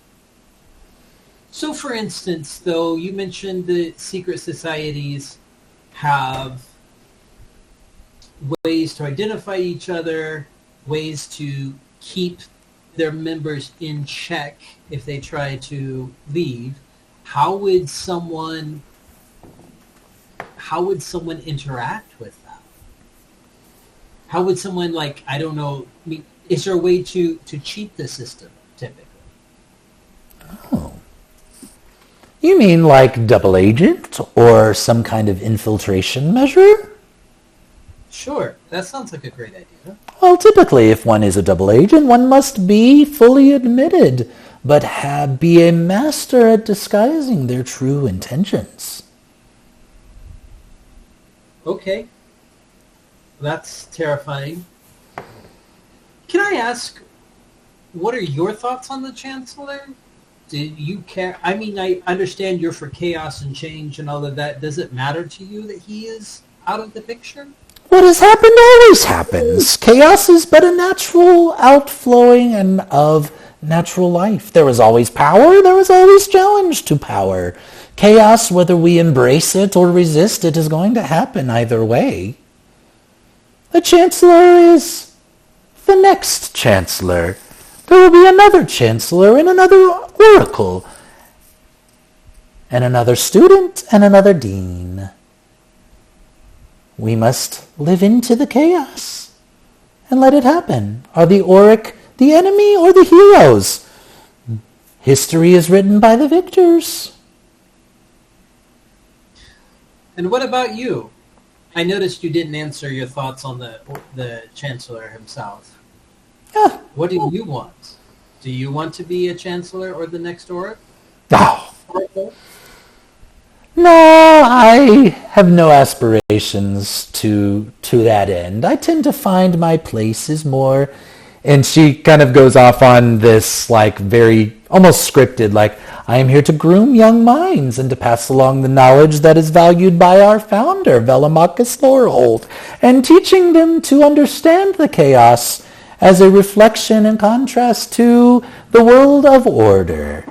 So, for instance, though, you mentioned the secret societies have ways to identify each other, ways to keep their members in check if they try to leave. How would someone interact with that? How would someone, like, I don't know, is there a way to cheat the system typically?
Oh. You mean like double agent or some kind of infiltration measure?
Sure, that sounds like a great idea.
Well, typically, if one is a double agent, one must be fully admitted, but be a master at disguising their true intentions.
Okay. That's terrifying. Can I ask, what are your thoughts on the Chancellor? Do you care? I mean, I understand you're for chaos and change and all of that. Does it matter to you that he is out of the picture?
What has happened always happens. Chaos is but a natural outflowing of natural life. There is always power, there is always challenge to power. Chaos, whether we embrace it or resist it, is going to happen either way. The Chancellor is the next Chancellor. There will be another Chancellor and another Oracle, and another student and another Dean. We must live into the chaos and let it happen. Are the Auric the enemy or the heroes? History is written by the victors.
And what about you? I noticed you didn't answer your thoughts on the Chancellor himself.
Ah.
What do you want? Do you want to be a Chancellor or the next Auric?
Oh.
Oracle?
No, I have no aspirations to that end. I tend to find my place is more, and she kind of goes off on this like very almost scripted, like, I am here to groom young minds and to pass along the knowledge that is valued by our founder, Velamachus Thorhold, and teaching them to understand the chaos as a reflection and contrast to the world of order.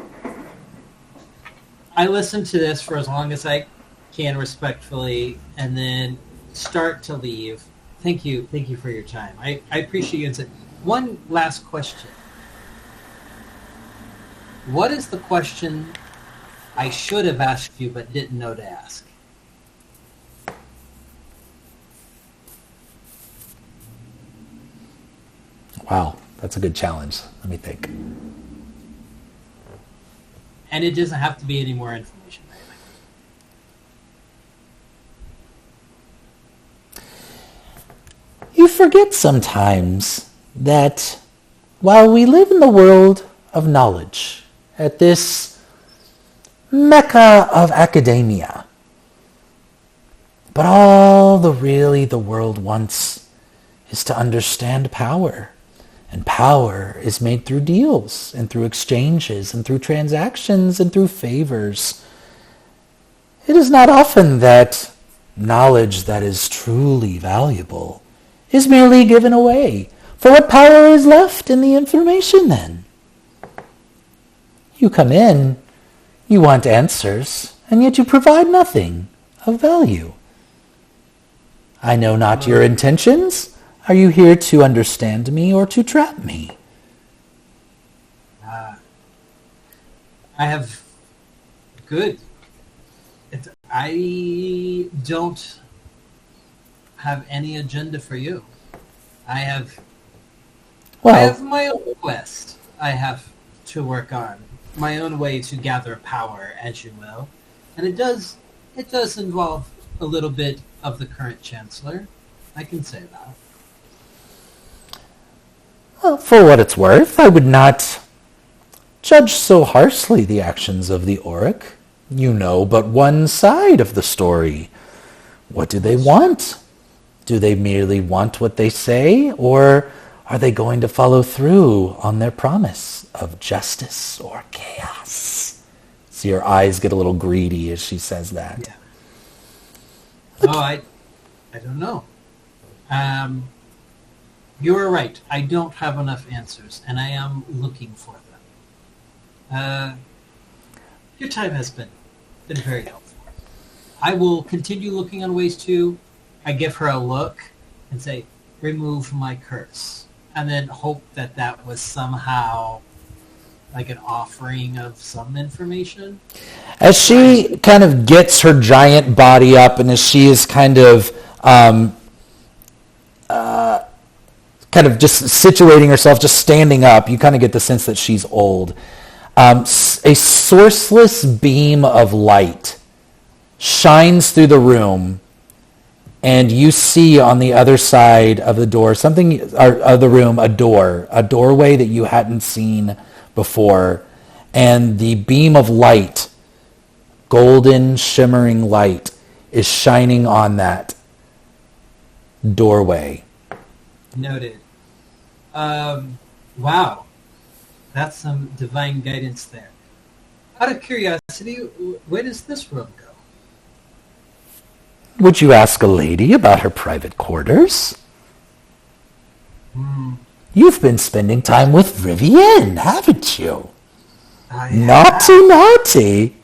I listen to this for as long as I can respectfully and then start to leave. Thank you for your time. I appreciate you. One last question. What is the question I should have asked you but didn't know to ask?
Wow, that's a good challenge. Let me think.
And it doesn't have to be any more information.
You forget sometimes that while we live in the world of knowledge, at this mecca of academia, but all the world wants is to understand power. And power is made through deals and through exchanges and through transactions and through favors. It is not often that knowledge that is truly valuable is merely given away. For what power is left in the information then? You come in, you want answers, and yet you provide nothing of value. I know not your intentions. Are you here to understand me or to trap me?
I have good. I don't have any agenda for you. I have my own quest I have to work on, my own way to gather power, as you will. And it does involve a little bit of the current Chancellor. I can say that.
Well, for what it's worth, I would not judge so harshly the actions of the Auric. You know but one side of the story. What do they want? Do they merely want what they say, or Are they going to follow through on their promise of justice or chaos? See her eyes get a little greedy as she says that.
Yeah. Oh, I don't know. You are right. I don't have enough answers, and I am looking for them. Your time has been very helpful. I will continue looking on ways to. I give her a look and say, remove my curse. And then hope that that was somehow like an offering of some information.
As she kind of gets her giant body up and as she is kind of just situating herself, just standing up, you kind of get the sense that she's old. A sourceless beam of light shines through the room, and you see on the other side of the door of the room, a doorway that you hadn't seen before, and the beam of light, golden shimmering light, is shining on that doorway.
Noted. Wow, that's some divine guidance there. Out of curiosity, where does this room go?
Would you ask a lady about her private quarters? You've been spending time with Vivienne, haven't you? Naughty, naughty.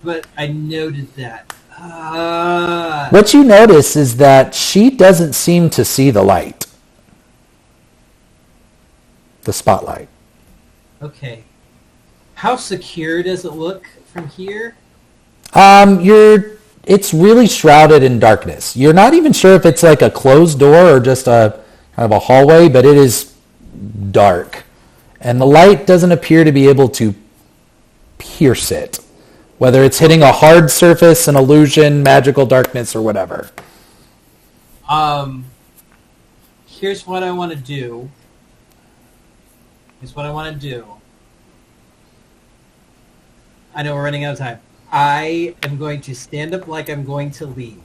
But I noted that.
What you notice is that she doesn't seem to see the light. The spotlight.
Okay. How secure does it look from here?
It's really shrouded in darkness. You're not even sure if it's like a closed door or just a kind of a hallway, but it is dark. And the light doesn't appear to be able to pierce it. Whether it's hitting a hard surface, an illusion, magical darkness, or whatever.
Here's what I want to do. I know we're running out of time. I am going to stand up like I'm going to leave.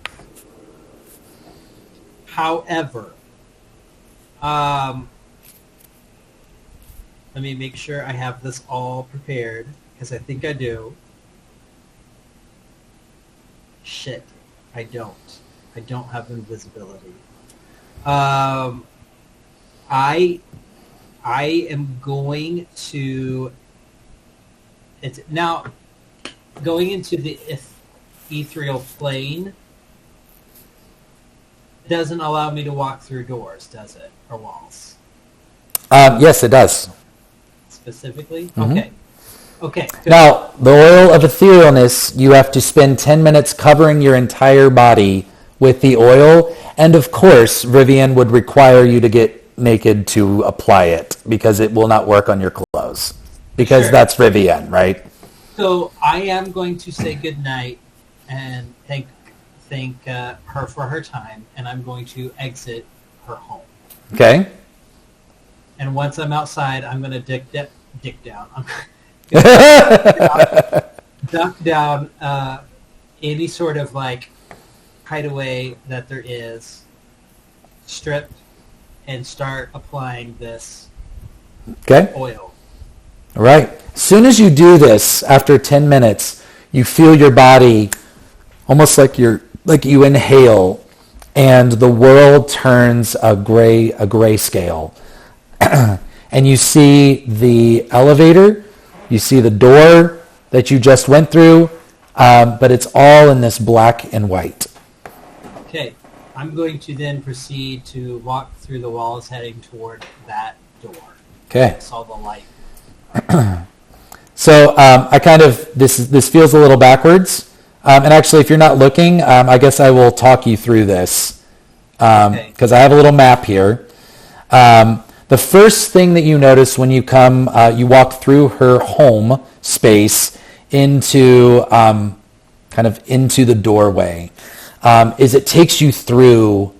However, let me make sure I have this all prepared, because I think I do. Shit, I don't. I don't have invisibility. I am going to... It's now going into the ethereal plane doesn't allow me to walk through doors, does it? Or walls?
Yes, it does.
Specifically?
Mm-hmm.
Okay. Good.
Now, the oil of etherealness, you have to spend 10 minutes covering your entire body with the oil. And of course, Rivian would require you to get naked to apply it because it will not work on your clothes. Because
Sure.
That's Rivian, right?
So I am going to say goodnight and thank her for her time, and I'm going to exit her home.
Okay.
And once I'm outside, I'm going to dick down. I'm gonna duck down any sort of like hideaway that there is, strip, and start applying this oil.
All right. As soon as you do this, after 10 minutes, you feel your body almost like you inhale, and the world turns a grayscale. And you see the elevator, you see the door that you just went through, but it's all in this black and white.
Okay. I'm going to then proceed to walk through the walls heading toward that door.
Okay.
I saw the light.
So this feels a little backwards. And actually, if you're not looking, I guess I will talk you through this because I have a little map here. The first thing that you notice when you you walk through her home space into into the doorway, is it takes you through.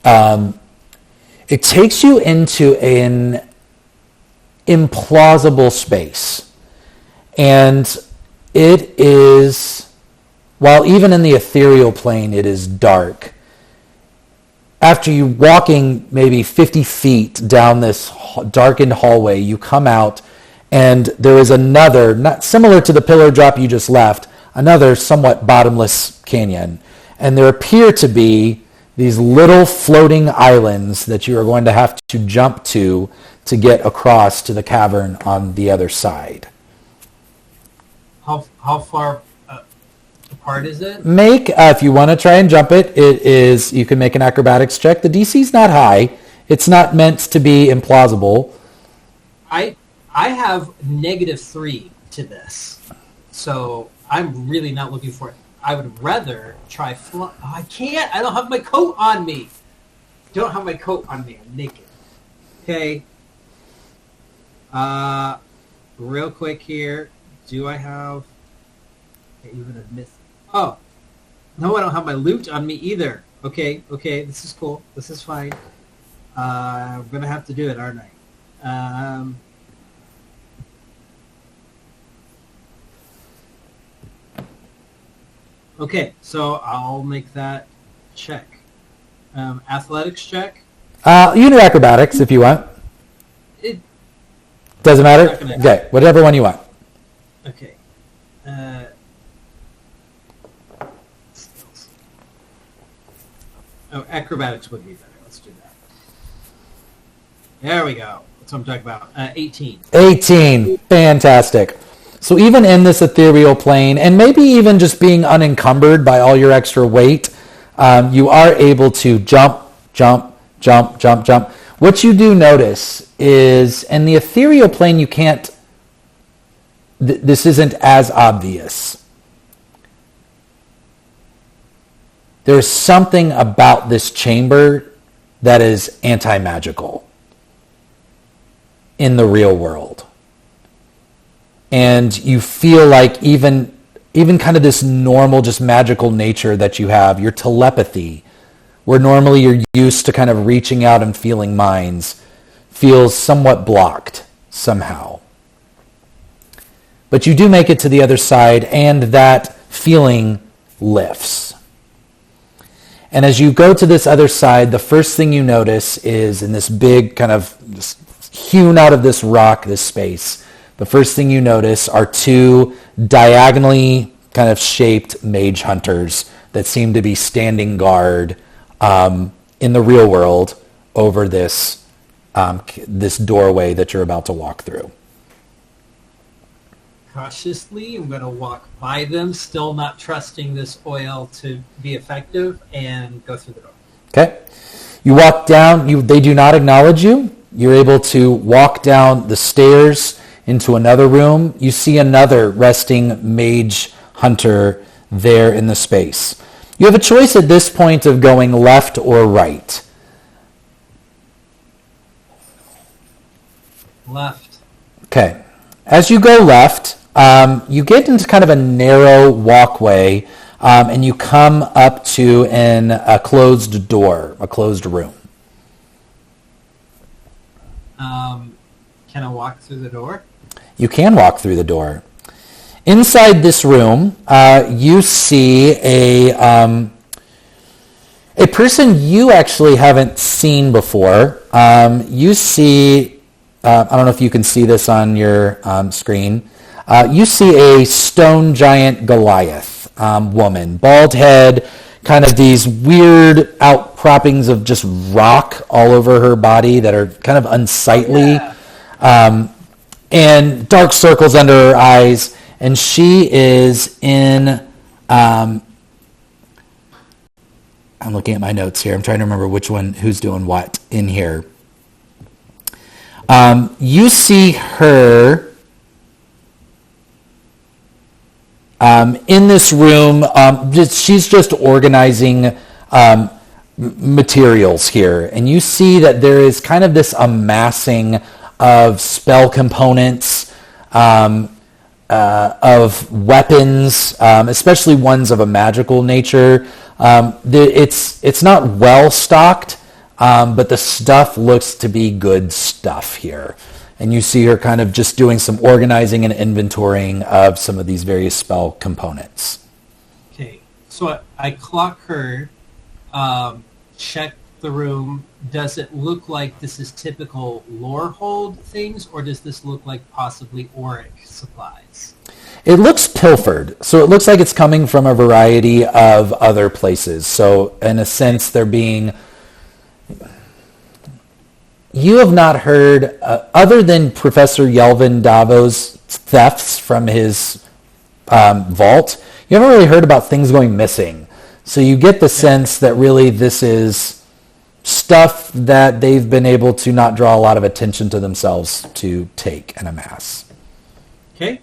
It takes you into an implausible space, and it is, while even in the ethereal plane it is dark, after you walking maybe 50 feet down this darkened hallway, you come out, and there is another, not similar to the pillar drop you just left, another somewhat bottomless canyon. And there appear to be these little floating islands that you are going to have to jump to get across to the cavern on the other side.
How far apart is it?
If you want to try and jump it, you can make an acrobatics check. The DC's not high. It's not meant to be implausible.
I have -3 to this, so I'm really not looking for it. I would rather try fly. Oh, I can't. I don't have my coat on me. Don't have my coat on me. I'm naked. Okay. Real quick here. Do I have? I even admit. Oh, no, I don't have my loot on me either. Okay. This is cool. This is fine. I'm gonna have to do it, aren't I? Okay, so I'll make that check. Athletics check.
You can do acrobatics if you want.
It
doesn't matter. Okay, whatever one you want.
Okay. Skills. Oh, acrobatics would be better. Let's do that. There we go. That's what I'm talking about. 18.
18. Fantastic. So even in this ethereal plane, and maybe even just being unencumbered by all your extra weight, you are able to jump. What you do notice is in the ethereal plane, you can't, this isn't as obvious. There's something about this chamber that is anti-magical in the real world. And you feel like even kind of this normal, just magical nature that you have, your telepathy, where normally you're used to kind of reaching out and feeling minds, feels somewhat blocked somehow. But you do make it to the other side, and that feeling lifts. And as you go to this other side, the first thing you notice is in this big kind of hewn out of this rock, this space, the first thing you notice are two diagonally kind of shaped mage hunters that seem to be standing guard in the real world over this doorway that you're about to walk through.
Cautiously, I'm going to walk by them, still not trusting this oil to be effective, and go through the door. Okay.
You walk down. They do not acknowledge you. You're able to walk down the stairs into another room. You see another resting mage hunter there in the space. You have a choice at this point of going left or right.
Left.
Okay. As you go left, you get into kind of a narrow walkway, and you come up to a closed door, a closed room.
Can I walk through the door?
You can walk through the door. Inside this room, you see a person you actually haven't seen before. You see, I don't know if you can see this on your screen. You see a stone giant Goliath woman, bald head, kind of these weird outcroppings of just rock all over her body that are kind of unsightly. Yeah. And dark circles under her eyes, and she is in, I'm looking at my notes here, I'm trying to remember who's doing what in here. You see her in this room, she's just organizing materials here, and you see that there is kind of this amassing of spell components, of weapons, especially ones of a magical nature. It's not well stocked, but the stuff looks to be good stuff here. And you see her kind of just doing some organizing and inventorying of some of these various spell components.
Okay, so I clock her, check the room, does it look like this is typical lore hold things, or does this look like possibly auric supplies?
It looks pilfered, so it looks like it's coming from a variety of other places. So in a sense, they're being... You have not heard, other than Professor Yelvin Davo's thefts from his vault, you haven't really heard about things going missing. So you get the sense that really this is stuff that they've been able to not draw a lot of attention to themselves to take and amass.
Okay.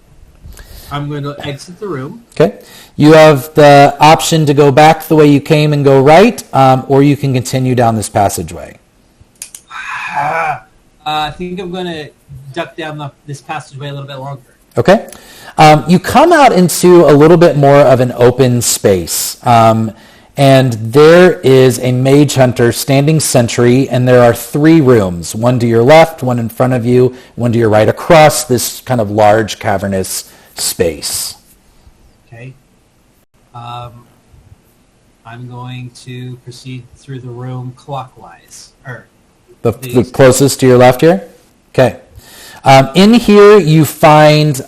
I'm going to exit the room.
Okay. You have the option to go back the way you came and go right, or you can continue down this passageway.
I think I'm going to duck down this passageway a little bit longer.
Okay. You come out into a little bit more of an open space, and there is a mage hunter standing sentry, and there are 3 rooms, one to your left, one in front of you, one to your right, across this kind of large cavernous space.
Okay. I'm going to proceed through the room clockwise.
The closest to your left here? Okay. In here you find 2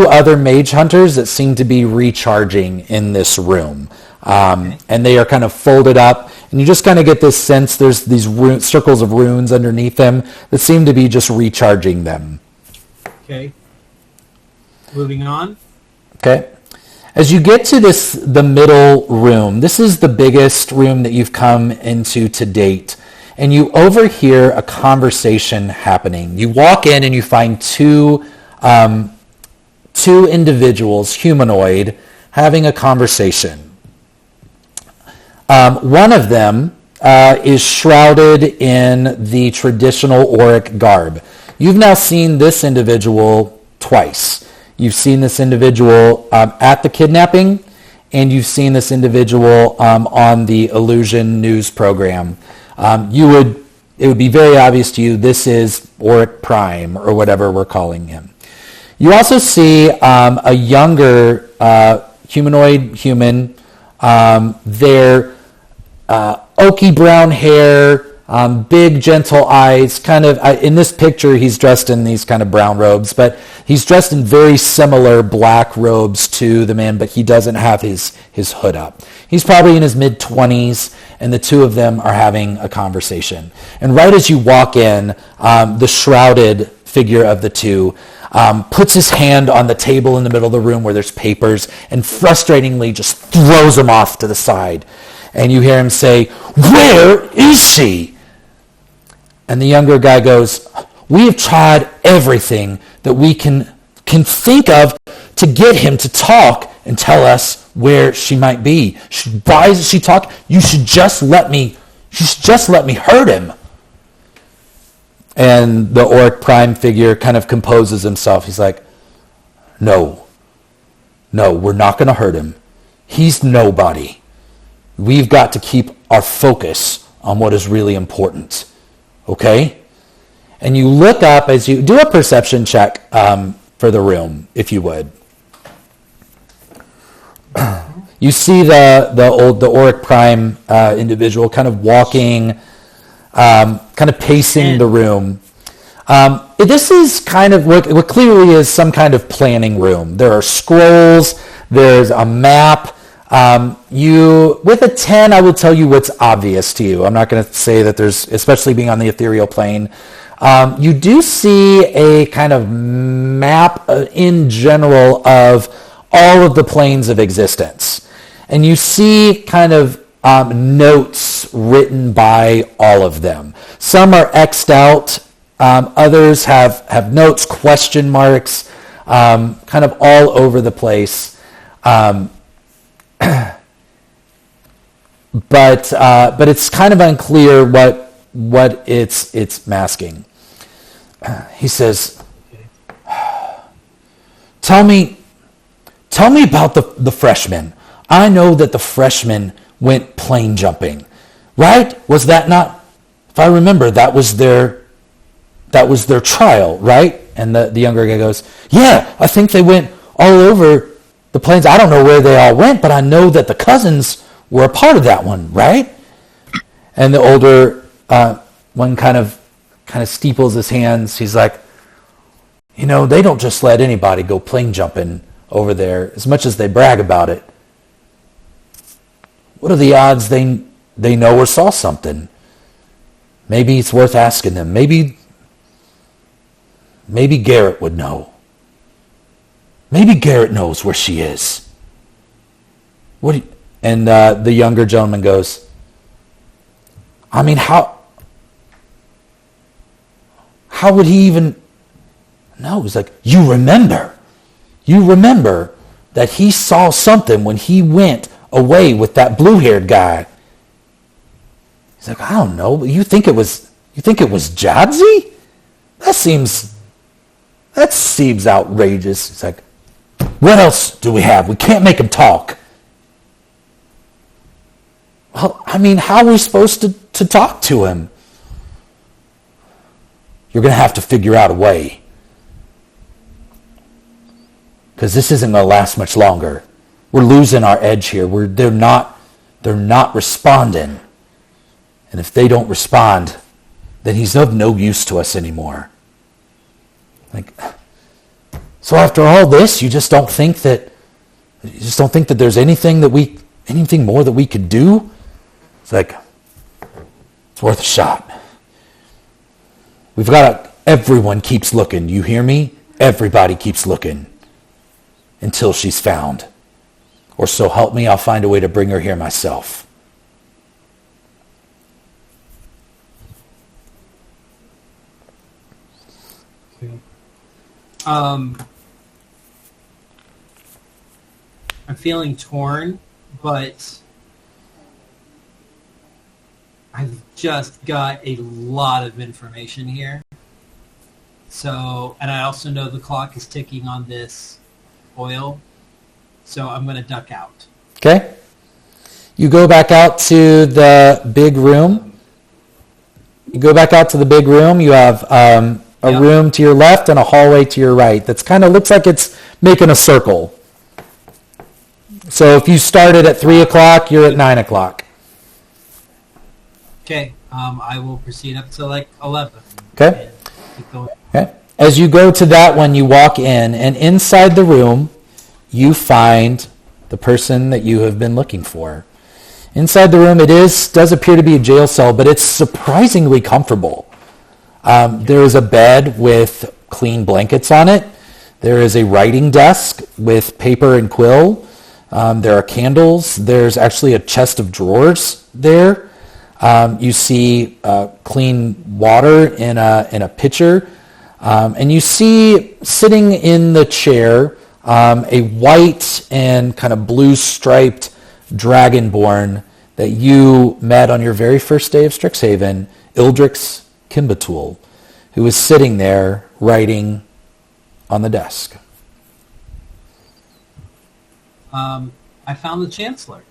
other mage hunters that seem to be recharging in this room. And they are kind of folded up, and you just kind of get this sense there's these circles of runes underneath them that seem to be just recharging them.
Okay. Moving on.
Okay. As you get to the middle room, this is the biggest room that you've come into to date, and you overhear a conversation happening. You walk in and you find two individuals, humanoid, having a conversation. One of them is shrouded in the traditional Auric garb. You've now seen this individual twice. You've seen this individual at the kidnapping, and you've seen this individual on the Illusion news program. It would be very obvious to you this is Auric Prime, or whatever we're calling him. You also see a younger humanoid human. They're oaky brown hair, big gentle eyes, kind of, in this picture he's dressed in these kind of brown robes, but he's dressed in very similar black robes to the man, but he doesn't have his hood up. He's probably in his mid-20s, and the 2 of them are having a conversation. And right as you walk in, the shrouded figure of the 2 puts his hand on the table in the middle of the room where there's papers, and frustratingly just throws them off to the side. And you hear him say, "Where is she?" And the younger guy goes, "We have tried everything that we can think of to get him to talk and tell us where she might be. Why is she talking? You should just let me hurt him." And the Auric Prime figure kind of composes himself. He's like, No, we're not going to hurt him. He's nobody. We've got to keep our focus on what is really important. Okay? And you look up as you do a perception check for the room, if you would. You see the Auric Prime individual kind of walking, kind of pacing the room. This is kind of what clearly is some kind of planning room. There are scrolls. There's a map. With a 10, I will tell you what's obvious to you. I'm not going to say that there's, especially being on the ethereal plane. You do see a kind of map in general of all of the planes of existence. And you see kind of notes written by all of them. Some are X'd out. Others have notes, question marks, kind of all over the place. But it's kind of unclear what it's masking. He says, Tell me about the freshmen. I know that the freshmen went plane jumping, right? Was that not? If I remember, that was their trial, right? And the younger guy goes, yeah, I think they went all over the planes. I don't know where they all went, but I know that the cousins were a part of that one, right? And the older one kind of steeples his hands. He's like, they don't just let anybody go plane jumping over there as much as they brag about it. What are the odds they know or saw something? Maybe it's worth asking them. Maybe Garrett would know. Maybe Garrett knows where she is. And the younger gentleman goes, I mean, how would he even know? He's like, you remember that he saw something when he went away with that blue-haired guy. He's like, I don't know, but you think it was Jadzi? That seems outrageous. He's like, what else do we have? We can't make him talk. Well, I mean, how are we supposed to talk to him? You're going to have to figure out a way. Because this isn't going to last much longer. We're losing our edge here. They're not responding. And if they don't respond, then he's of no use to us anymore. So after all this, you just don't think that there's anything more that we could do? It's like, it's worth a shot. Everyone keeps looking. You hear me? Everybody keeps looking until she's found. Or so help me, I'll find a way to bring her here myself.
Okay. I'm feeling torn, but I've just got a lot of information here. So, and I also know the clock is ticking on this oil, so I'm going to duck out.
Okay. You go back out to the big room. You have a room to your left and a hallway to your right. That's kind of looks like it's making a circle. So if you started at 3 o'clock, you're at 9 o'clock.
Okay. I will proceed up to 11.
Okay.
Keep going.
Okay. As you go to that one, you walk in, and inside the room, you find the person that you have been looking for. Inside the room, does appear to be a jail cell, but it's surprisingly comfortable. There is a bed with clean blankets on it. There is a writing desk with paper and quill. There are candles. There's actually a chest of drawers there. You see clean water in a pitcher. And you see sitting in the chair a white and kind of blue striped dragonborn that you met on your very first day of Strixhaven, Ildrix Kimbatul, who was sitting there writing on the desk.
I found the Chancellor.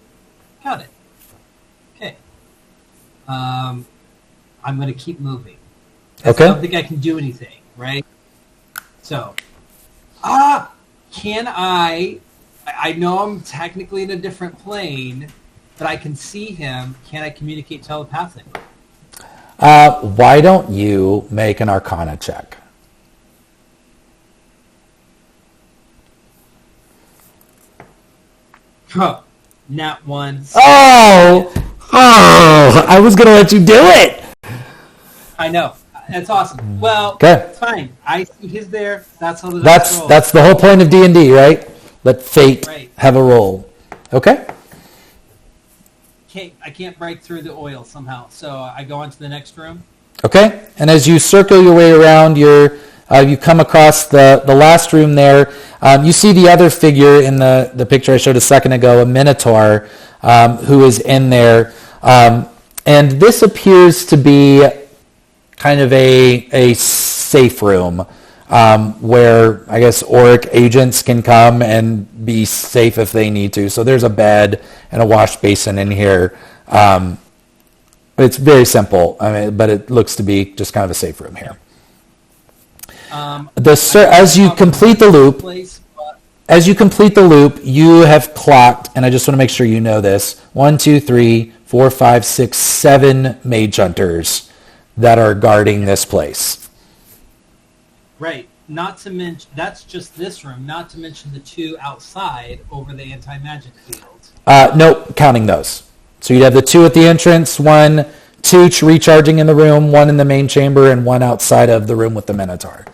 Got it. Okay. I'm going to keep moving.
Okay.
I don't think I can do anything, right? So, can I know I'm technically in a different plane, but I can see him. Can I communicate telepathically?
Why don't you make an Arcana check?
Huh. Nat 1.
Oh! I was going to let you do it!
I know. That's awesome. Well,
okay.
It's fine. I see his there. That's how the
That's the whole point of D&D, right? Let fate have a role. Okay?
I can't break through the oil somehow, so I go on to the next room.
Okay, and as you circle your way around, you come across the last room there. You see the other figure in the picture I showed a second ago, a Minotaur, who is in there. And this appears to be kind of a safe room where I guess Auric agents can come and be safe if they need to. So there's a bed and a wash basin in here. It's very simple, but it looks to be just kind of a safe room here. As you complete the loop, you have clocked, and I just want to make sure you know this, 1, 2, 3, 4, 5, 6, 7 mage hunters that are guarding this place.
Right. Not to mention, that's just this room, not to mention the 2 outside over the anti-magic fields.
Nope, counting those. So you'd have the 2 at the entrance, 2 recharging in the room, 1 in the main chamber, and 1 outside of the room with the Minotaur.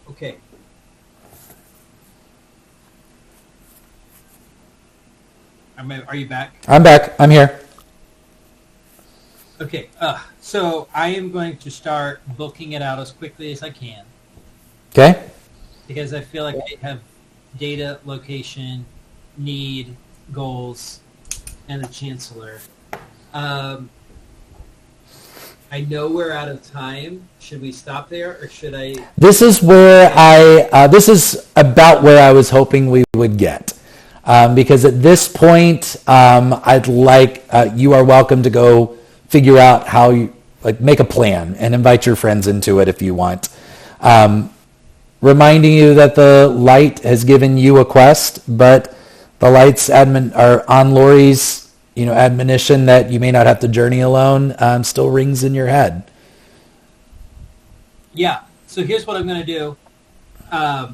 Okay. Are you back?
I'm back. I'm here.
Okay. So I am going to start booking it out as quickly as I can.
Okay.
Because I feel like I have data, location, need, goals, and the Chancellor. I know we're out of time. Should we stop there, or should I?
This is where this is about where I was hoping we would get. Because at this point, I'd like, you are welcome to go figure out how you, make a plan and invite your friends into it if you want. Reminding you that the light has given you a quest, but the light's are on Lori's, admonition that you may not have to journey alone, still rings in your head.
Yeah. So here's what I'm going to do. I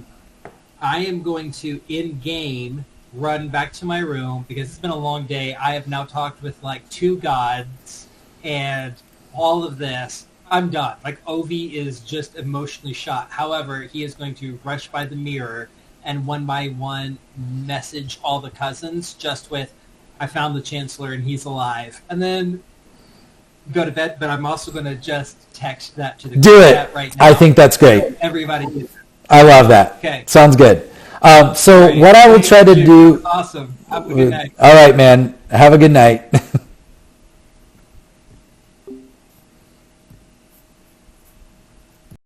am going to, in-game, run back to my room because it's been a long day. I have now talked with 2 gods and all of this. I'm done. Ovi is just emotionally shot. However, he is going to rush by the mirror and one by one message all the cousins just with, I found the Chancellor and he's alive. And then go to bed, but I'm also going to just text that to the chat right now.
I think that's great.
So everybody gets it.
I love that.
Okay.
Sounds good. So what I will try to do...
Awesome. Have a good night.
All right, man. Have a good night.